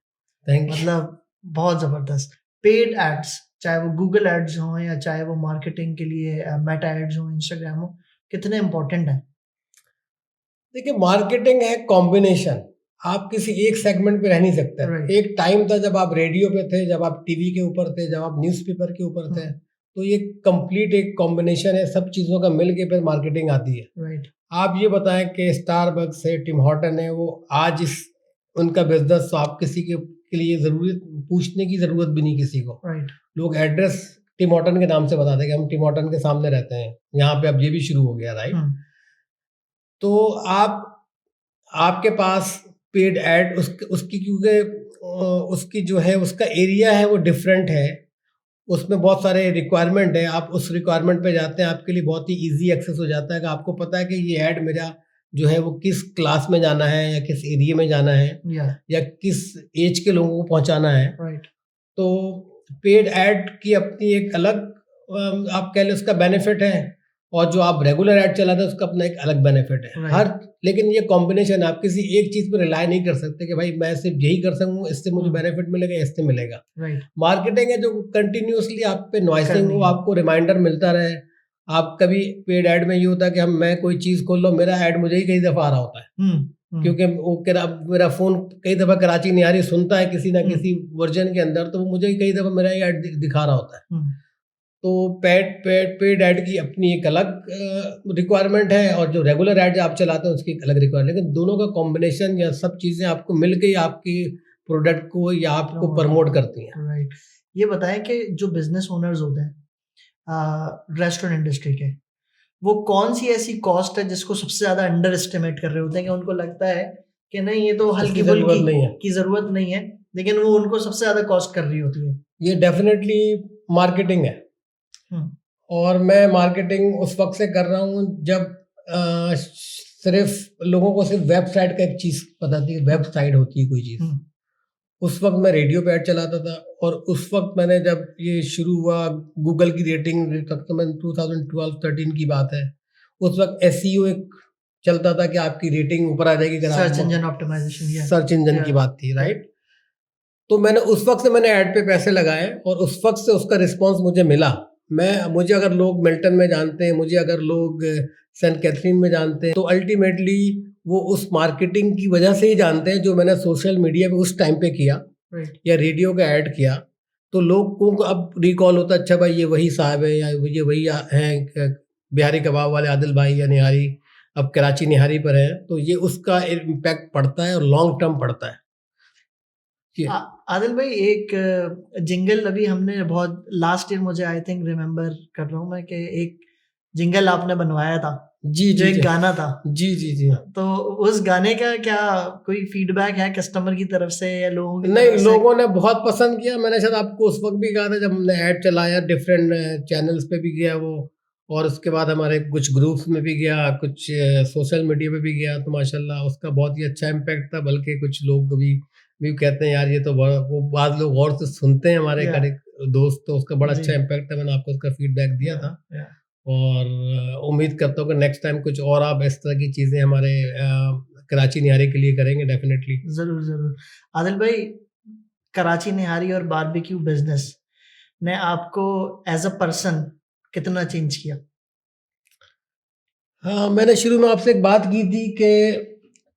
Thank you. मतलब बहुत ज़बरदस्त। पेड एड्स, चाहे वो गूगल एड्स हों या चाहे वो मार्केटिंग के लिए मेटा एड्स हों, इंस्टाग्राम हो, कितने इम्पोर्टेंट हैं? देखिए मार्केटिंग है कॉम्बिनेशन, आप किसी एक सेगमेंट पे रह नहीं सकते। एक टाइम था जब आप रेडियो पे थे, जब आप टीवी के ऊपर थे, जब आप न्यूज़पेपर के ऊपर थे, तो ये कंप्लीट एक कॉम्बिनेशन है, सब चीज़ों का मिल के फिर मार्केटिंग आती है। आप ये बताएं कि स्टारबक्स है, टिम हॉर्टन है, वो आज इस उनका बिजनेस, तो आप किसी के लिए जरूरी पूछने की जरूरत भी नहीं किसी को। लोग एड्रेस टिम हॉर्टन के नाम से बता दें कि हम टिम हॉर्टन के सामने रहते हैं, यहाँ पे अब ये भी शुरू हो गया, राइट। तो आपके पास पेड ऐड उसकी क्योंकि उसकी जो है उसका एरिया है वो डिफरेंट है, उसमें बहुत सारे रिक्वायरमेंट है, आप उस रिक्वायरमेंट पे जाते हैं, आपके लिए बहुत ही इजी एक्सेस हो जाता है कि आपको पता है कि ये ऐड मेरा जो है वो किस क्लास में जाना है या किस एरिया में जाना है या किस एज के लोगों को पहुंचाना है। तो पेड ऐड की अपनी एक अलग आप कह लें उसका बेनिफिट है, और जो आप रेगुलर ऐड चलाते हैं उसका अपना एक अलग बेनिफिट है। लेकिन ये कॉम्बिनेशन, आप किसी एक चीज पर रिलाई नहीं कर सकते कि भाई मैं सिर्फ यही कर सकूँ, इससे मुझे बेनिफिट मिलेगा, इससे मिलेगा। मार्केटिंग है जो कंटिन्यूअसली आप पे नॉइसिंग हो, आपको रिमाइंडर मिलता रहे। आप कभी पेड ऐड में ये होता है कि मैं कोई चीज खोल लो, मेरा ऐड मुझे ही कई दफा आ रहा होता है, क्योंकि वो मेरा फोन कई दफा कराची निहारी सुनता है किसी ना किसी वर्जन के अंदर, तो वो मुझे ही कई दफा मेरा ऐड दिखा रहा होता है। तो पेड ऐड की अपनी एक अलग रिक्वायरमेंट है, और जो रेगुलर ऐड आप चलाते हैं उसकी एक अलग रिक्वायरमेंट, लेकिन दोनों का कॉम्बिनेशन या सब चीज़ें आपको मिलके ही आपकी प्रोडक्ट को या आपको प्रमोट करती हैं। ये बताएं कि जो बिजनेस ओनर्स होते हैं रेस्टोरेंट इंडस्ट्री के, वो कौन सी ऐसी कॉस्ट है जिसको सबसे ज़्यादा अंडर एस्टिमेट कर रहे होते हैं, कि उनको लगता है कि नहीं ये तो हल्की फुल्की की ज़रूरत नहीं है, लेकिन वो उनको सबसे ज़्यादा कॉस्ट कर रही होती है? ये डेफिनेटली मार्केटिंग है, और मैं मार्केटिंग उस वक्त से कर रहा हूँ जब सिर्फ लोगों को सिर्फ वेबसाइट का एक चीज़ पता थी, वेबसाइट होती है कोई चीज़। उस वक्त मैं रेडियो पे ऐड चलाता था, और उस वक्त मैंने जब ये शुरू हुआ गूगल की रेटिंग तकरीबन 2012-13 की बात है, उस वक्त SEO एक चलता था कि आपकी रेटिंग ऊपर आ जाएगी, search engine optimisation, search engine की बात थी, राइट। तो मैंने उस वक्त से मैंने ऐड पे पैसे लगाए, और उस वक्त से उसका रिस्पॉन्स मुझे मिला। मुझे अगर लोग मिल्टन में जानते हैं, मुझे अगर लोग सेंट कैथरीन में जानते हैं, तो अल्टीमेटली वो उस मार्केटिंग की वजह से ही जानते हैं जो मैंने सोशल मीडिया पे उस टाइम पे किया, या रेडियो का ऐड किया। तो लोगों को अब रिकॉल होता, अच्छा भाई ये वही साहब है या ये वही हैं बिहारी कबाब वाले आदिल भाई या निहारी अब कराची निहारी पर हैं, तो ये उसका इम्पैक्ट पड़ता है और लॉन्ग टर्म पड़ता है। आदिल भाई, एक जिंगल अभी हमने बहुत लास्ट ईयर, मुझे आई थिंक रिमेम्बर कर रहा हूँ मैं, कि एक जिंगल आपने बनवाया था जी जो जी एक जी गाना था। जी जी जी। तो उस गाने का क्या कोई फीडबैक है कस्टमर की तरफ से या लोगों की नहीं, तरफ से? लोगों ने बहुत पसंद किया। मैंने शायद आपको उस वक्त भी कहा था जब हमने ऐड चलाया, डिफरेंट चैनल्स पे भी गया वो, और उसके बाद हमारे कुछ ग्रुप्स में भी गया, कुछ सोशल मीडिया पे भी गया, तो माशाल्लाह उसका बहुत ही अच्छा इम्पैक्ट था। बल्कि कुछ लोग भी कहते हैं यार ये तो वो बाद लोग गौर से सुनते हैं हमारे Yeah. दोस्त, तो उसका बड़ा जी। अच्छा इम्पैक्ट है। मैंने आपको उसका फीडबैक दिया था Yeah. और उम्मीद करता हूँ कि नेक्स्ट टाइम कुछ और आप इस तरह की चीज़ें हमारे कराची निहारी के लिए करेंगे डेफिनेटली। जरूर जरूर। आदिल भाई, कराची निहारी और बारबेक्यू बिजनेस ने आपको एज अ पर्सन कितना चेंज किया? हाँ, मैंने शुरू में आपसे एक बात की थी कि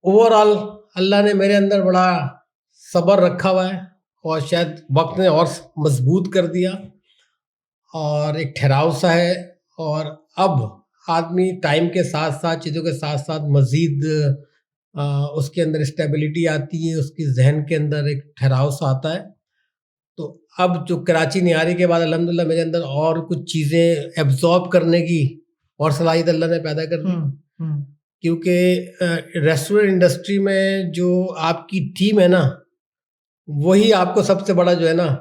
ओवरऑल अल्लाह ने मेरे अंदर बड़ा सब्र रखा हुआ है और शायद वक्त ने और मजबूत कर दिया और एक ठहराव सा है। और अब आदमी टाइम के साथ साथ, चीज़ों के साथ साथ मज़ीद उसके अंदर स्टेबिलिटी आती है, उसकी जहन के अंदर एक ठहराव सा आता है। तो अब जो कराची निहारी के बाद अल्हम्दुलिल्लाह मेरे अंदर और कुछ चीज़ें एब्जॉर्ब करने की और सलाहियत अल्लाह ने पैदा कर दी। क्योंकि रेस्टोरेंट इंडस्ट्री में जो आपकी टीम है ना, वही आपको सबसे बड़ा जो है ना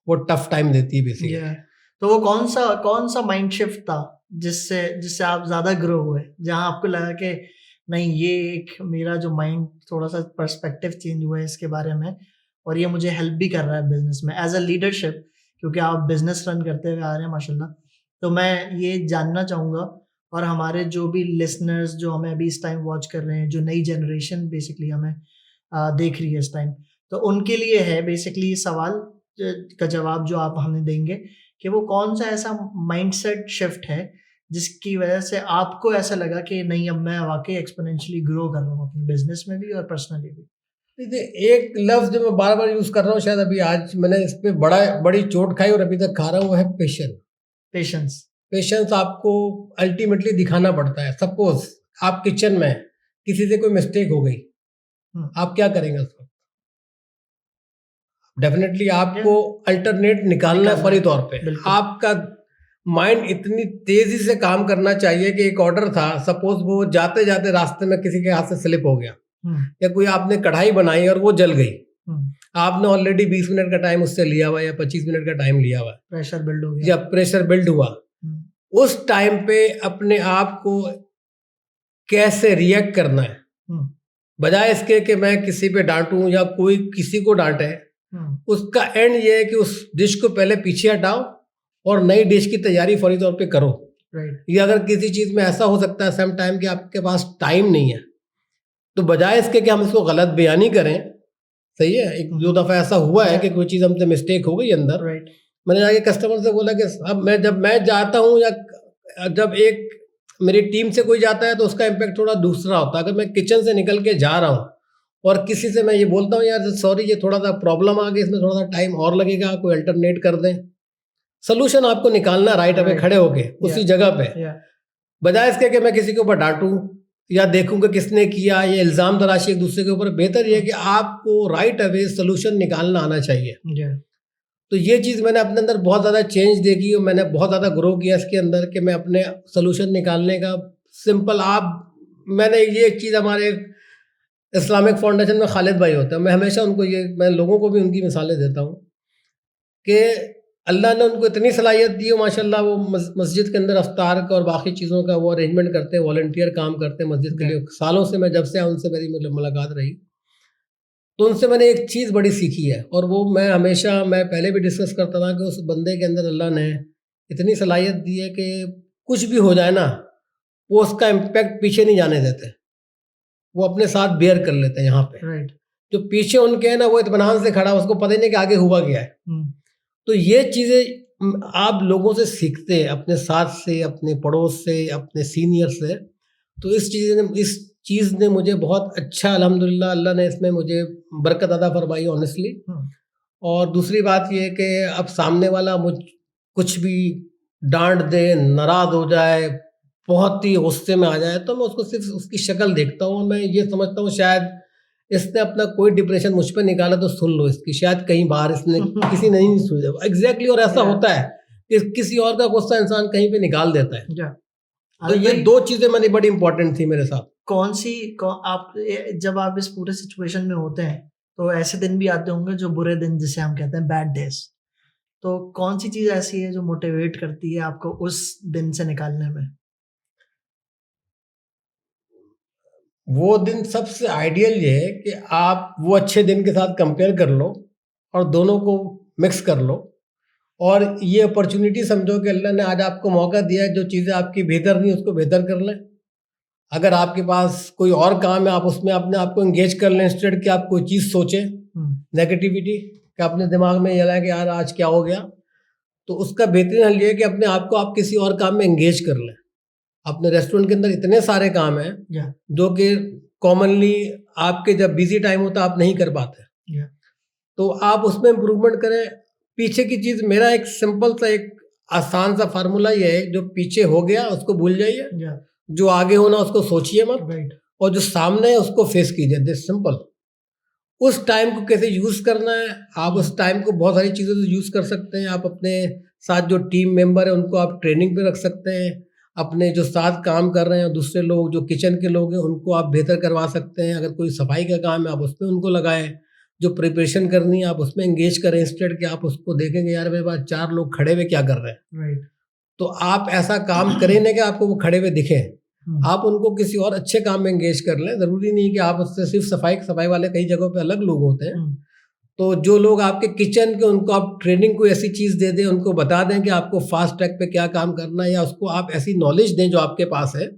वो टफ टाइम देती है बेसिकली। तो वो कौन सा माइंड शिफ्ट था जिससे जिससे आप ज्यादा ग्रो हुए, जहां आपको लगा कि नहीं, ये एक मेरा जो माइंड थोड़ा सा पर्सपेक्टिव चेंज हुआ है इसके बारे में, और ये मुझे हेल्प भी कर रहा है बिजनेस में एज अ लीडरशिप, क्योंकि आप बिजनेस रन करते हुए आ रहे हैं माशाल्लाह। तो मैं ये जानना चाहूंगा, और हमारे जो भी लिसनर्स जो हमें अभी इस टाइम वॉच कर रहे हैं, जो नई जनरेशन बेसिकली हमें देख रही है इस टाइम, तो उनके लिए है बेसिकली ये सवाल का जवाब जो आप हमें देंगे कि वो कौन सा ऐसा माइंडसेट शिफ्ट है जिसकी वजह से आपको ऐसा लगा कि नहीं, अब मैं वाकई एक्सपोनेंशियली ग्रो कर रहा हूँ अपने बिजनेस में भी और पर्सनली भी। देखिए, एक लफ्ज जो मैं बार बार यूज कर रहा हूँ, शायद अभी आज मैंने इस पे बड़ी चोट खाई और अभी तक खा रहा हूँ, वो है पेशेंस। पेशेंस। पेशेंस आपको अल्टीमेटली दिखाना पड़ता है। सपोज आप किचन में किसी से कोई मिस्टेक हो गई, आप क्या करेंगे उस वक्त? डेफिनेटली आपको अल्टरनेट निकालना है फौरी तौर पे। आपका माइंड इतनी तेजी से काम करना चाहिए कि एक ऑर्डर था, सपोज वो जाते जाते रास्ते में किसी के हाथ से स्लिप हो गया, या कोई आपने कढ़ाई बनाई और वो जल गई, आपने ऑलरेडी 20 मिनट का टाइम उससे लिया हुआ या 25 मिनट का टाइम लिया हुआ, प्रेशर बिल्ड हो गया या प्रेशर बिल्ड हुआ, उस टाइम पे अपने आप को कैसे रिएक्ट करना है, बजाय इसके कि मैं किसी पे डांटूं या कोई किसी को डांटे। उसका एंड ये है कि उस डिश को पहले पीछे हटाओ और नई डिश की तैयारी फौरी तौर पे करो। ये अगर किसी चीज में ऐसा हो सकता है सम टाइम कि आपके पास टाइम नहीं है, तो बजाय इसके कि हम इसको गलत बयानी करें, सही है, एक दो दफा ऐसा हुआ है कि कोई चीज हमसे मिस्टेक हो गई अंदर, मैंने जाके कस्टमर से बोला कि अब जब मैं जाता हूँ या जब एक मेरी टीम से कोई जाता है तो उसका इम्पैक्ट थोड़ा दूसरा होता है। अगर मैं किचन से निकल के जा रहा हूँ और किसी से मैं ये बोलता हूँ यार सॉरी ये थोड़ा सा प्रॉब्लम आ गई, इसमें थोड़ा सा टाइम और लगेगा, कोई अल्टरनेट कर दें, सोल्यूशन आपको निकालना राइट अवे खड़े होके उसी जगह पे, बजाय इसके कि मैं किसी के ऊपर डांटूं या देखूं कि किसने किया, ये इल्जाम तराशी एक दूसरे के ऊपर। बेहतर ये है कि आपको राइट अवे सोल्यूशन निकालना आना चाहिए। तो ये चीज़ मैंने अपने अंदर बहुत ज़्यादा चेंज देखी और मैंने बहुत ज़्यादा ग्रो किया इसके अंदर कि मैं अपने सोल्यूशन निकालने का सिंपल मैंने ये चीज़ हमारे इस्लामिक फाउंडेशन में खालिद भाई होते हैं, मैं हमेशा उनको मैं लोगों को भी उनकी मिसालें देता हूँ कि अल्लाह ने उनको इतनी सलाहियत दी है माशाल्लाह, वो मस्जिद के अंदर अफ्तार का और बाकी चीज़ों का वो अरेंजमेंट करते हैं, वॉलंटियर काम करते हैं मस्जिद के लिए। सालों से मैं जब से उनसे मेरी मुलाकात रही, तो उनसे मैंने एक चीज़ बड़ी सीखी है, और वो मैं पहले भी डिस्कस करता था कि उस बंदे के अंदर अल्लाह ने इतनी सलाहियत दी है कि कुछ भी हो जाए ना, वो उसका इम्पैक्ट पीछे नहीं जाने देते, वो अपने साथ बेयर कर लेते हैं यहाँ पे। जो पीछे उनके है ना, वो इत्मीनान से खड़ा, उसको पता ही नहीं कि आगे हुआ क्या है। तो ये चीज़ें आप लोगों से सीखते हैं, अपने साथ से, अपने पड़ोस से, अपने सीनियर से। तो इस चीज़ ने मुझे बहुत अच्छा, अल्हम्दुलिल्लाह अल्लाह ने इसमें मुझे बरकत अता फरमाई ऑनेस्टली। और दूसरी बात ये है कि अब सामने वाला कुछ भी डांट दे, नाराज़ हो जाए, बहुत ही गुस्से में आ जाए तो मैं उसको सिर्फ उसकी शक्ल देखता हूँ और मैं ये समझता हूँ शायद इसने अपना कोई डिप्रेशन मुझ पे निकाला तो सुन लो इसकी, शायद कहीं बाहर इसने किसी ने नहीं सुना एग्जैक्टली। और ऐसा Yeah. होता है कि किसी और का गुस्सा इंसान कहीं पे निकाल देता है। Yeah. तो ये भाई, दो चीजें मैंने बड़ी इंपॉर्टेंट थी मेरे साथ। आप जब आप इस पूरे सिचुएशन में होते हैं तो ऐसे दिन भी आते होंगे जो बुरे दिन, जिसे हम कहते हैं बैड डेज, तो कौन सी चीज ऐसी है जो मोटिवेट करती है आपको उस दिन से निकालने में? वो दिन सबसे आइडियल ये है कि आप वो अच्छे दिन के साथ कंपेयर कर लो और दोनों को मिक्स कर लो और ये अपॉर्चुनिटी समझो कि अल्लाह ने आज आपको मौका दिया है, जो चीज़ें आपकी बेहतर नहीं उसको बेहतर कर लें। अगर आपके पास कोई और काम है आप उसमें अपने आप को एंगेज कर लें, इंस्टेड कि आप कोई चीज़ सोचें नेगेटिविटी कि अपने दिमाग में ये लाए कि यार आज क्या हो गया। तो उसका बेहतरीन हल ये है कि अपने आप को आप किसी और काम में एंगेज कर लें। अपने रेस्टोरेंट के अंदर इतने सारे काम हैं Yeah. जो कि कॉमनली आपके जब बिजी टाइम होता है आप नहीं कर पाते। Yeah. तो आप उसमें इम्प्रूवमेंट करें। पीछे की चीज़, मेरा एक सिंपल सा एक आसान सा फार्मूला ये है, जो पीछे हो गया उसको भूल जाइए, Yeah. जो आगे होना उसको सोचिए मत, Right. और जो सामने है उसको फेस कीजिए। This simple. उस टाइम को कैसे यूज़ करना है, आप उस टाइम को बहुत सारी चीज़ों से यूज़ कर सकते हैं। आप अपने साथ जो टीम मेंबर है उनको आप ट्रेनिंग पे रख सकते हैं। अपने जो साथ काम कर रहे हैं दूसरे लोग, जो किचन के लोग हैं, उनको आप बेहतर करवा सकते हैं। अगर कोई सफाई का काम है आप उसमें उनको लगाएं। जो प्रिपरेशन करनी है आप उसमें एंगेज करें, इंस्टेड कि आप उसको देखेंगे यार मेरे पास 4 लोग खड़े हुए क्या कर रहे हैं। Right. तो आप ऐसा काम करें ना कि आपको वो खड़े हुए दिखें। आप उनको किसी और अच्छे काम में एंगेज कर लें। ज़रूरी नहीं कि आप उससे सिर्फ सफाई वाले कई जगहों पे अलग लोग होते हैं। तो जो लोग आपके किचन के, उनको आप ट्रेनिंग कोई ऐसी चीज़ दे दें, उनको बता दें कि आपको फास्ट ट्रैक पे क्या काम करना है, या उसको आप ऐसी नॉलेज दें जो आपके पास है,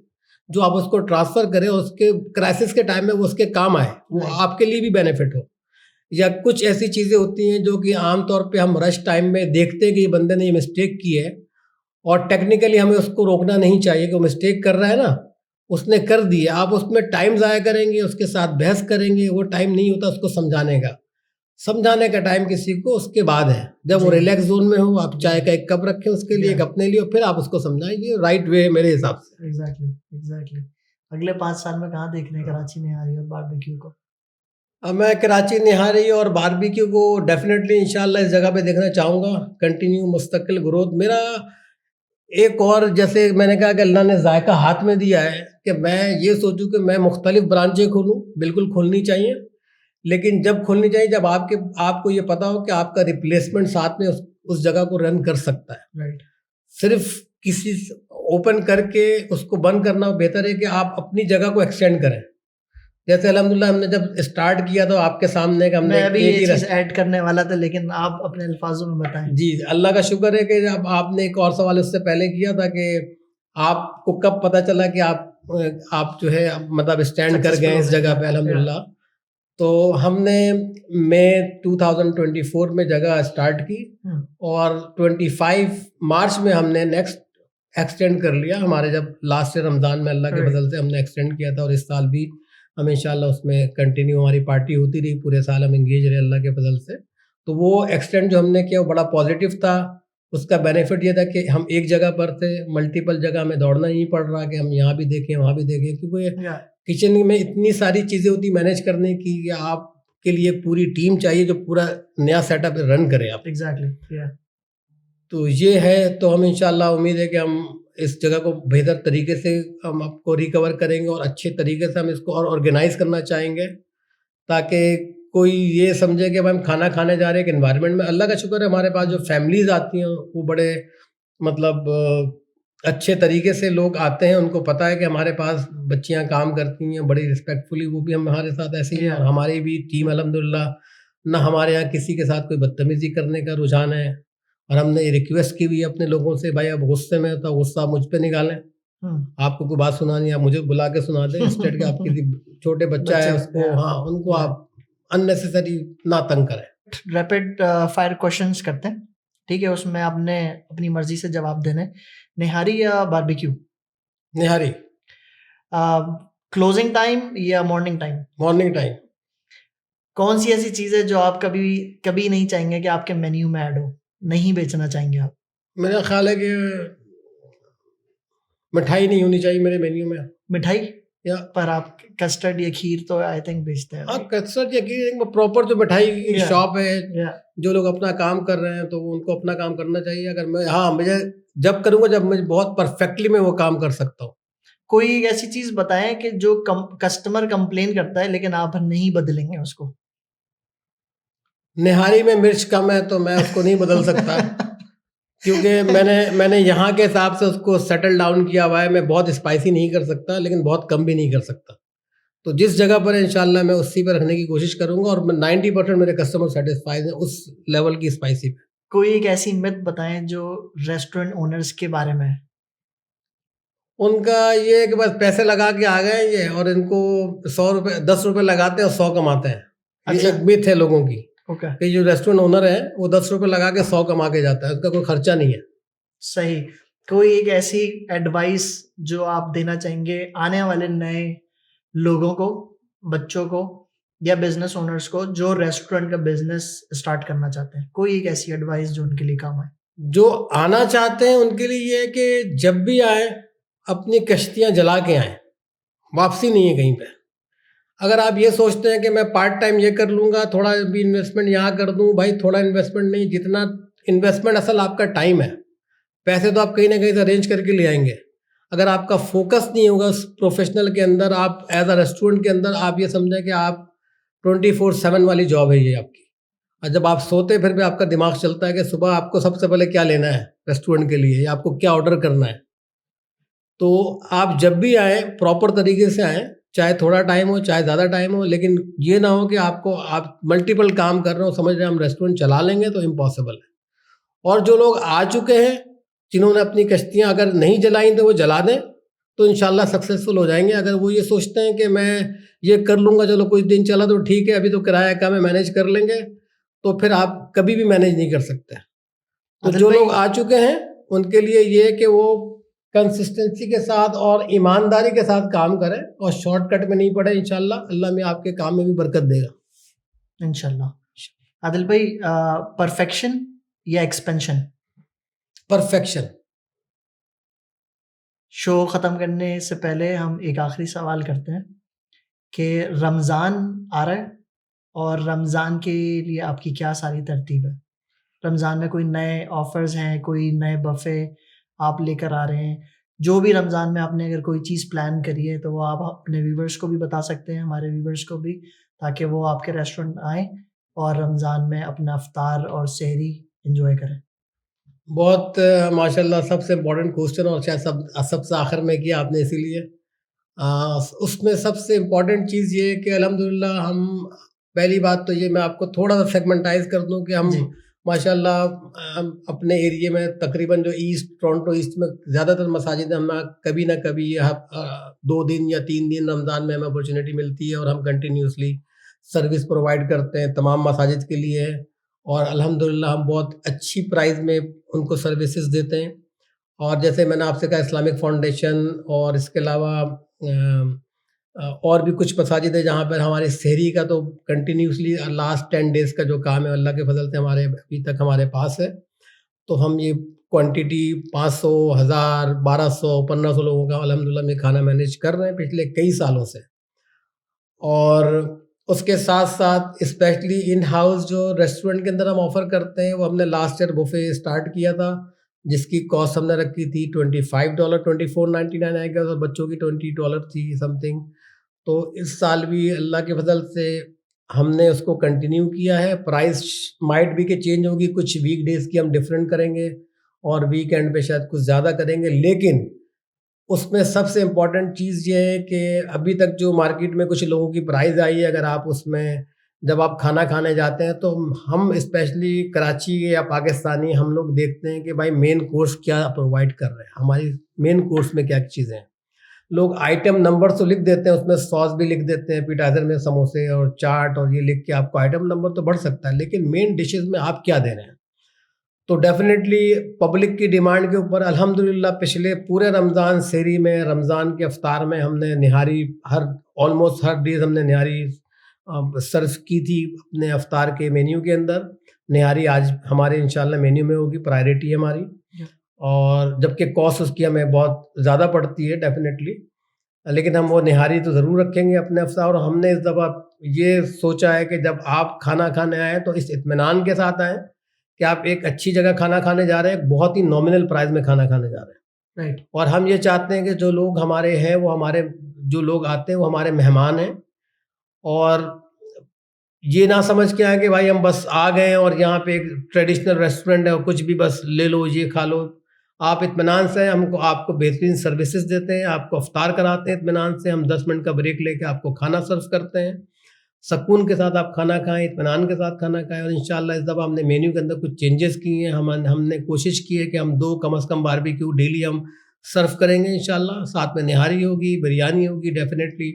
जो आप उसको ट्रांसफ़र करें और उसके क्राइसिस के टाइम में वो उसके काम आए, वो आपके लिए भी बेनिफिट हो। या कुछ ऐसी चीज़ें होती हैं जो कि आमतौर पे हम रश टाइम में देखते हैं कि ये बंदे ने ये मिस्टेक की है, और टेक्निकली हमें उसको रोकना नहीं चाहिए कि वो मिस्टेक कर रहा है ना, उसने कर दी है। आप उसमें टाइम ज़ाया करेंगे, उसके साथ बहस करेंगे, वो टाइम नहीं होता उसको समझाने का। समझाने का टाइम किसी को उसके बाद है, जब वो रिलैक्स जोन में हो। आप चाय का एक कप रखें उसके लिए, एक अपने लिए, और फिर आप उसको समझाएं। ये राइट वे है मेरे हिसाब से। एग्जैक्टली। अगले 5 साल में कहाँ देख रहे हैं कराची निहारी और बारबेक्यू को? अब मैं कराची निहारी और बारबेक्यू को डेफिनेटली इंशाल्लाह इस जगह पे देखना चाहूँगा। कंटिन्यू मुस्तकिल ग्रोथ मेरा। एक और जैसे मैंने कहा कि अल्लाह ने जायका हाथ में दिया है कि मैं ये सोचूं कि मैं मुख्तलिफ ब्रांचें खोलूं, बिल्कुल खोलनी चाहिए, लेकिन जब खोलनी चाहिए जब आपको ये पता हो कि आपका रिप्लेसमेंट साथ में उस जगह को रन कर सकता है। राइट। सिर्फ किसी ओपन करके उसको बंद करना बेहतर है कि आप अपनी जगह को एक्सटेंड करें। जैसे अल्हम्दुलिल्लाह हमने जब स्टार्ट किया तो आपके सामने का हमने मैं अभी एक ये ही चीज़ ऐड करने वाला था, लेकिन आप अपने अल्फाजों में बताएं। जी, अल्लाह का शुक्र है कि जब आपने एक और सवाल उससे पहले किया था कि आपको कब पता चला कि आप जो है मतलब स्टैंड कर गए इस जगह पे। अल्हम्दुलिल्लाह तो हमने मई 2024 में जगह स्टार्ट की और 25 मार्च में हमने नेक्स्ट एक्सटेंड कर लिया। हमारे जब लास्ट ईयर रमज़ान में अल्लाह के फजल से हमने एक्सटेंड किया था, और इस साल भी हम इंशाल्लाह उसमें कंटिन्यू हमारी पार्टी होती रही, पूरे साल हम एंगेज रहे अल्लाह के फजल से। तो वो एक्सटेंड जो हमने किया वो बड़ा पॉजिटिव था। उसका बेनिफिट ये था कि हम एक जगह पर थे, मल्टीपल जगह में दौड़ना नहीं पड़ रहा कि हम यहाँ भी देखें वहाँ भी देखें, क्योंकि किचन में इतनी सारी चीज़ें होती मैनेज करने की कि आपके लिए पूरी टीम चाहिए जो पूरा नया सेटअप रन करे आप। एग्जैक्टली। तो ये है, तो हम इंशाल्लाह उम्मीद है कि हम इस जगह को बेहतर तरीके से हम आपको रिकवर करेंगे और अच्छे तरीके से हम इसको और ऑर्गेनाइज करना चाहेंगे, ताकि कोई ये समझे कि हम खाना खाने जा रहे हैं एक एनवायरनमेंट में। अल्लाह का शुक्र है हमारे पास जो फैमिलीज़ आती हैं वो बड़े मतलब अच्छे तरीके से लोग आते हैं, उनको पता है कि हमारे पास बच्चियां काम करती हैं बड़ी रिस्पेक्टफुली, वो भी हम हमारे साथ ऐसे ही हैं। और हमारी भी टीम अल्हम्दुलिल्लाह ना हमारे यहाँ किसी के साथ कोई बदतमीजी करने का रुझान है। और हमने ये रिक्वेस्ट की भी अपने लोगों से, भाई अब गुस्से में तो गुस्सा आप मुझ पे निकालें, आपको कोई बात सुनानी आप मुझे बुला के सुना दें, इंस्टेड के आप किसी छोटे बच्चा है उसको, हाँ उनको आप अननेसेसरी ना तंग करें। रैपिड फायर क्वेश्चंस करते हैं, ठीक है? उसमें आपने अपनी मर्जी से जवाब देने। निहारी या बारबेक्यू? निहारी। क्लोजिंग टाइम या मॉर्निंग टाइम? Morning time. कौन सी ऐसी चीज़ है जो आप कभी नहीं चाहेंगे कि आपके मेन्यू में ऐड हो, नहीं बेचना चाहेंगे आप? मेरा ख्याल है कि मिठाई नहीं होनी चाहिए मेरे मेन्यू में। मिठाई या पर आप कस्टर्ड या खीर तो आई थिंक बेचते हैं, हाँ, right? कसरत यकीन प्रॉपर जो मिठाई की Yeah. शॉप है, Yeah. जो लोग अपना काम कर रहे हैं तो उनको अपना काम करना चाहिए। अगर मैं हाँ, मुझे जब करूँगा जब मुझे बहुत परफेक्टली मैं वो काम कर सकता हूँ। कोई एक ऐसी चीज बताएं कि जो कस्टमर कंप्लेन करता है लेकिन आप नहीं बदलेंगे उसको। निहारी में मिर्च कम है तो मैं उसको नहीं बदल सकता क्योंकि मैंने यहाँ के हिसाब से उसको सेटल डाउन किया हुआ है। मैं बहुत स्पाइसी नहीं कर सकता लेकिन बहुत कम भी नहीं कर सकता। तो जिस जगह पर इंशाल्लाह मैं उसी पर रखने की कोशिश करूंगा और 90% मेरे कस्टमर सेटिस्फाइड हैं उस लेवल की स्पाइसी पे। कोई एक ऐसी मिथ बताएं जो रेस्टोरेंट ओनर्स के बारे में है। उनका ये है कि बस पैसे लगा के आ गए ये और इनको 100 रुपये 10 रुपये लगाते हैं और 100 कमाते हैं। ये अच्छा। एक मिथ है लोगों की ओके। कि जो रेस्टोरेंट ओनर है वो 10 रुपये लगा के 100 कमा के जाता है, उसका कोई खर्चा नहीं है। सही। कोई एक ऐसी एडवाइस जो आप देना चाहेंगे आने वाले नए लोगों को, बच्चों को या बिजनेस ओनर्स को जो रेस्टोरेंट का बिजनेस स्टार्ट करना चाहते हैं? कोई एक ऐसी एडवाइस जो उनके लिए काम आए। जो आना चाहते हैं उनके लिए ये है कि जब भी आए अपनी कश्तियाँ जला के आएँ, वापसी नहीं है कहीं पे। अगर आप ये सोचते हैं कि मैं पार्ट टाइम ये कर लूँगा, थोड़ा भी इन्वेस्टमेंट यहाँ कर दूँ, भाई थोड़ा इन्वेस्टमेंट नहीं, जितना इन्वेस्टमेंट असल आपका टाइम है। पैसे तो आप कहीं ना कहीं से अरेंज करके ले आएंगे। अगर आपका फोकस नहीं होगा उस प्रोफेशनल के अंदर, आप एज अ रेस्टोरेंट के अंदर आप ये समझें कि आप 24/7 वाली जॉब है ये आपकी। और जब आप सोते फिर भी आपका दिमाग चलता है कि सुबह आपको सबसे पहले क्या लेना है रेस्टोरेंट के लिए या आपको क्या ऑर्डर करना है। तो आप जब भी आए प्रॉपर तरीके से आएँ, चाहे थोड़ा टाइम हो चाहे ज़्यादा टाइम हो, लेकिन ये ना हो कि आप मल्टीपल काम कर रहे हो, समझ रहे हैं हम रेस्टोरेंट चला लेंगे, तो इम्पॉसिबल है। और जो लोग आ चुके हैं जिन्होंने अपनी कश्तियाँ अगर नहीं जलाई तो वो जला दें, तो इंशाल्लाह सक्सेसफुल हो जाएंगे। अगर वो ये सोचते हैं कि मैं ये कर लूँगा, चलो कुछ दिन चला तो ठीक है, अभी तो किराया कम है मैनेज कर लेंगे, तो फिर आप कभी भी मैनेज नहीं कर सकते। तो आदिल जो भाई, लोग आ चुके हैं उनके लिए ये है कि वो कंसिस्टेंसी के साथ और ईमानदारी के साथ काम करें और शॉर्टकट में नहीं पड़े। इंशाल्लाह अल्लाह में आपके काम में भी बरकत देगा। इंशाल्लाह। आदिल भाई, परफेक्शन या एक्सपेंशन? परफेक्शन। शो ख़त्म करने से पहले हम एक आखिरी सवाल करते हैं कि रमज़ान आ रहा है और रमज़ान के लिए आपकी क्या सारी तरतीब है? रमज़ान में कोई नए ऑफ़र्स हैं, कोई नए बफ़े आप लेकर आ रहे हैं? जो भी रमज़ान में आपने अगर कोई चीज़ प्लान करी है तो वो आप अपने व्यूवर्स को भी बता सकते हैं, हमारे व्यूवर्स को भी, ताकि वो आपके रेस्टोरेंट आएँ और रमज़ान में अपना इफ्तार और सहरी एन्जॉय करें। बहुत माशाल्लाह सबसे इम्पोर्टेंट क्वेश्चन और शायद सबसे आखिर में किया आपने, इसीलिए उसमें सबसे इम्पोर्टेंट चीज़ ये है कि अल्हम्दुलिल्लाह हम, पहली बात तो ये मैं आपको थोड़ा सा सेगमेंटाइज कर दूं कि हम जी। माशाल्लाह अपने एरिया में तकरीबन जो टोरंटो ईस्ट में ज़्यादातर मसाजिद हैं, हम कभी ना कभी 2 दिन या 3 दिन रमज़ान में हमें अपॉर्चुनिटी मिलती है और हम कंटिन्यूसली सर्विस प्रोवाइड करते हैं तमाम मसाजिद के लिए। और अल्हम्दुलिल्लाह हम बहुत अच्छी प्राइस में उनको सर्विसेज देते हैं। और जैसे मैंने आपसे कहा इस्लामिक फाउंडेशन और इसके अलावा और भी कुछ मसाजिद है जहाँ पर हमारे सहरी का तो कंटिन्यूसली लास्ट 10 डेज़ का जो काम है अल्लाह के फजल से हमारे अभी तक हमारे पास है। तो हम ये क्वांटिटी 500, 1000, 1200, 1500 लोगों का अल्हम्दुलिल्लाह में खाना मैनेज कर रहे हैं पिछले कई सालों से। और उसके साथ-साथ स्पेशली इन हाउस जो रेस्टोरेंट के अंदर हम ऑफ़र करते हैं, वो हमने लास्ट ईयर बुफ़े स्टार्ट किया था, जिसकी कॉस्ट हमने रखी थी $25, $24.99 आई गेस, और बच्चों की $20 थी समथिंग। तो इस साल भी अल्लाह के फज़ल से हमने उसको कंटिन्यू किया है। प्राइस माइट बी के चेंज होगी, कुछ वीकडेज़ की हम डिफरेंट करेंगे और वीकेंड पे शायद कुछ ज़्यादा करेंगे, लेकिन उसमें सबसे इम्पोर्टेंट चीज़ ये है कि अभी तक जो मार्केट में कुछ लोगों की प्राइस आई है, अगर आप उसमें जब आप खाना खाने जाते हैं तो हम स्पेशली कराची के या पाकिस्तानी हम लोग देखते हैं कि भाई मेन कोर्स क्या प्रोवाइड कर रहे हैं, हमारी मेन कोर्स में क्या चीज़ें हैं। लोग आइटम नंबर तो लिख देते हैं, उसमें सॉस भी लिख देते हैं, एपेटाइजर में समोसे और चाट और ये लिख के आपको आइटम नंबर तो बढ़ सकता है, लेकिन मेन डिशेज़ में आप क्या दे रहे हैं। तो डेफिनेटली पब्लिक की डिमांड के ऊपर अल्हम्दुलिल्लाह पिछले पूरे रमज़ान सहरी में, रमज़ान के इफ्तार में हमने निहारी ऑलमोस्ट हर डेज़ हमने निहारी सर्व की थी अपने इफ्तार के मेन्यू के अंदर। निहारी आज हमारे इंशाल्लाह मेन्यू में होगी, प्रायोरिटी है हमारी। और जबकि कॉस्ट उसकी हमें बहुत ज़्यादा पड़ती है डेफिनेटली, लेकिन हम वो निहारी तो ज़रूर रखेंगे अपने अफ़सा। और हमने इस दफ़ा ये सोचा है कि जब आप खाना खाने आएँ तो इस इत्मीनान के साथ आएँ कि आप एक अच्छी जगह खाना खाने जा रहे हैं, बहुत ही नॉमिनल प्राइस में खाना खाने जा रहे हैं। राइट। और हम ये चाहते हैं कि जो लोग हमारे हैं वो हमारे जो लोग आते हैं वो हमारे मेहमान हैं, और ये ना समझ के आए कि भाई हम बस आ गए हैं और यहाँ पे एक ट्रेडिशनल रेस्टोरेंट है और कुछ भी बस ले लो, ये खा लो। आप इत्मीनान से, हमको आपको बेहतरीन सर्विसेज देते हैं, आपको इफ्तार कराते हैं इत्मीनान से, हम 10 मिनट का ब्रेक लेके आपको खाना सर्व करते हैं। सुकून के साथ आप खाना खाएँ, इत्मीनान के साथ खाना खाएँ। और इंशाल्लाह इस दफ़ा हमने मेन्यू के अंदर कुछ चेंजेस किए हैं। हमने कोशिश की है कि हम 2 कम से कम बारबेक्यू डेली हम सर्व करेंगे इंशाल्लाह। साथ में निहारी होगी, बिरयानी होगी डेफिनेटली,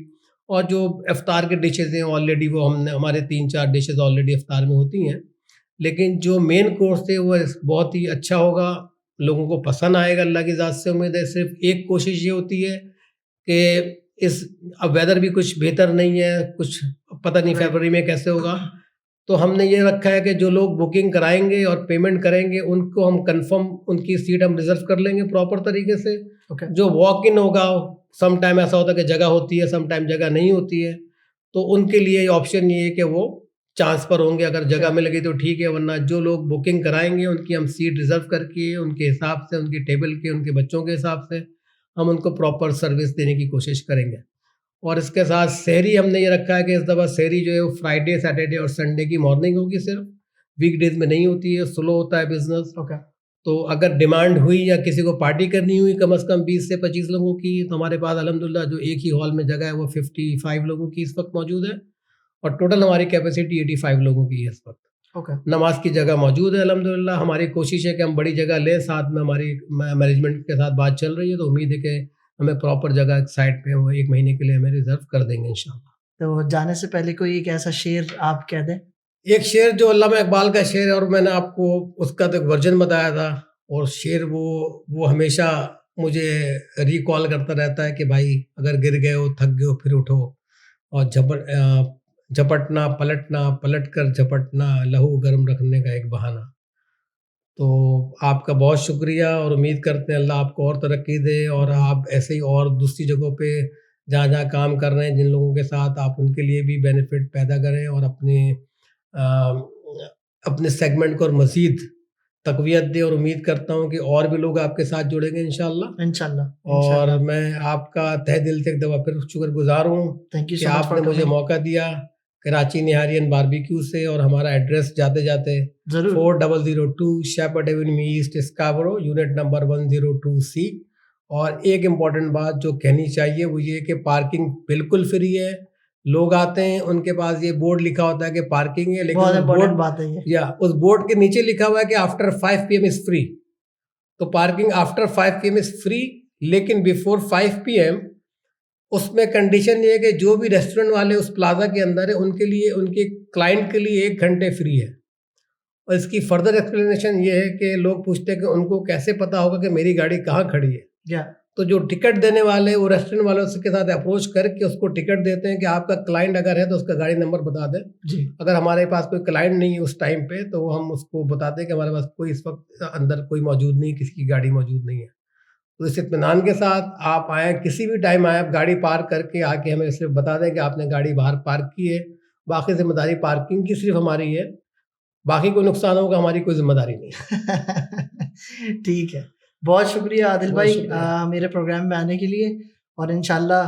और जो इफ्तार के डिशेज़ हैं ऑलरेडी वो हमने हमारे 3-4 डिशेज़ ऑलरेडी इफ्तार में होती हैं। लेकिन जो मेन कोर्स है वो बहुत ही अच्छा होगा, लोगों को पसंद आएगा, अल्लाह की ज़ात से उम्मीद है। सिर्फ एक कोशिश ये होती है कि अब वेदर भी कुछ बेहतर नहीं है, कुछ पता नहीं फरवरी में कैसे होगा, तो हमने ये रखा है कि जो लोग बुकिंग कराएंगे और पेमेंट करेंगे उनको हम कंफर्म उनकी सीट हम रिजर्व कर लेंगे प्रॉपर तरीके से। जो वॉक इन होगा, सम टाइम ऐसा होता है कि जगह होती है, सम टाइम जगह नहीं होती है, तो उनके लिए ऑप्शन ये है कि वो चांस पर होंगे। अगर जगह मिल गई तो ठीक है, वरना जो लोग बुकिंग कराएंगे उनकी हम सीट रिजर्व करके उनके हिसाब से, उनके टेबल के, उनके बच्चों के हिसाब से हम उनको प्रॉपर सर्विस देने की कोशिश करेंगे। और इसके साथ सहरी हमने ये रखा है कि इस दफ़ा सहरी जो है वो फ्राइडे, सैटरडे और संडे की मॉर्निंग होगी, सिर्फ वीकडेज में नहीं होती है, स्लो होता है बिजनेस। तो अगर डिमांड हुई या किसी को पार्टी करनी हुई कम से कम 20 से 25 लोगों की, तो हमारे पास अल्हम्दुलिल्लाह जो एक ही हॉल में जगह है वो 55 लोगों की इस वक्त मौजूद है, और टोटल हमारी कैपेसिटी 85 लोगों की है इस वक्त। नमाज की जगह मौजूद है अल्हम्दुलिल्लाह। हमारी कोशिश है कि हम बड़ी जगह लें, साथ में हमारी मैनेजमेंट के साथ बात चल रही है, तो उम्मीद है कि हमें प्रॉपर जगह एक साइड पे वो 1 महीने के लिए हमें रिजर्व कर देंगे इंशाल्लाह। तो जाने से पहले कोई एक ऐसा शेर आप कह दें। एक शेर जो अल्लामा इकबाल का शेर है, और मैंने आपको उसका तो वर्जन बताया था, और शेर वो हमेशा मुझे रिकॉल करता रहता है कि भाई अगर गिर गए हो, थक गए हो, फिर उठो, और झपटना पलटना, पलट कर झपटना, लहू गर्म रखने का एक बहाना। तो आपका बहुत शुक्रिया, और उम्मीद करते हैं अल्लाह आपको और तरक्की दे, और आप ऐसे ही और दूसरी जगहों पे जहाँ जहाँ काम कर रहे हैं, जिन लोगों के साथ, आप उनके लिए भी बेनिफिट पैदा करें, और अपने सेगमेंट को और मज़ीद तक़वियत दें। और उम्मीद करता हूँ कि और भी लोग आपके साथ जुड़ेंगे इंशाल्लाह। और मैं आपका तहे दिल से एक दफ़ा फिर शुक्रगुज़ार हूँ कि आपने मुझे मौका दिया कराची निहारी एंड बारबेक्यू से। और हमारा एड्रेस जाते जाते 4002 Sheppard Avenue east, Scarborough, unit number 102C। और एक इम्पॉर्टेंट बात जो कहनी चाहिए वो ये कि पार्किंग बिल्कुल फ्री है। लोग आते हैं, उनके पास ये बोर्ड लिखा होता है कि पार्किंग है, लेकिन उस बोर्ड के नीचे लिखा हुआ है कि आफ्टर 5 PM इज फ्री। तो parking after 5 PM is free, लेकिन बिफोर 5 PM उसमें कंडीशन ये है कि जो भी रेस्टोरेंट वाले उस प्लाजा के अंदर है उनके लिए, उनके क्लाइंट के लिए 1 घंटे फ्री है। और इसकी फर्दर एक्सप्लेनेशन ये है कि लोग पूछते हैं कि उनको कैसे पता होगा कि मेरी गाड़ी कहाँ खड़ी है। तो जो टिकट देने वाले वो रेस्टोरेंट वालों के साथ अप्रोच करके उसको टिकट देते हैं कि आपका क्लाइंट अगर है तो उसका गाड़ी नंबर बता दें जी। अगर हमारे पास कोई क्लाइंट नहीं है उस टाइम पे, तो हम उसको बताते हैं कि हमारे पास कोई इस वक्त अंदर कोई मौजूद नहीं, किसी की गाड़ी मौजूद नहीं है। तो इस इत्मीनान के साथ आप आएँ, किसी भी टाइम आएँ, आप गाड़ी पार्क करके आके हमें सिर्फ बता दें कि आपने गाड़ी बाहर पार्क की है। बाकी जिम्मेदारी पार्किंग की सिर्फ हमारी है, बाकी कोई नुकसान होगा हमारी कोई जिम्मेदारी नहीं है। ठीक है, बहुत शुक्रिया आदिल भाई मेरे प्रोग्राम में आने के लिए, और इंशाल्लाह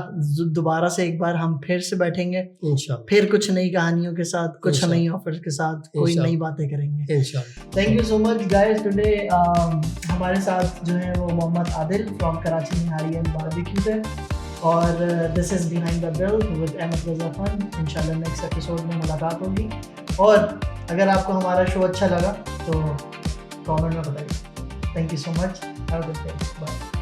दोबारा से एक बार हम फिर से बैठेंगे इंशाल्लाह, फिर कुछ नई कहानियों के साथ, कुछ नई ऑफर्स के साथ, कोई नई बातें करेंगे इंशाल्लाह। Thank you so much guys. Today हमारे साथ जो है वो Mohammad Adil from Karachi nihari and barbecue से, और this is behind the bell with Ahmad Raza Khan. इंशाल्लाह नेक्स्ट एपिसोड में मुलाकात होगी, और अगर आपको हमारा शो अच्छा लगा तो कमेंट में बताइए। Thank you so much. Have a good day. Bye.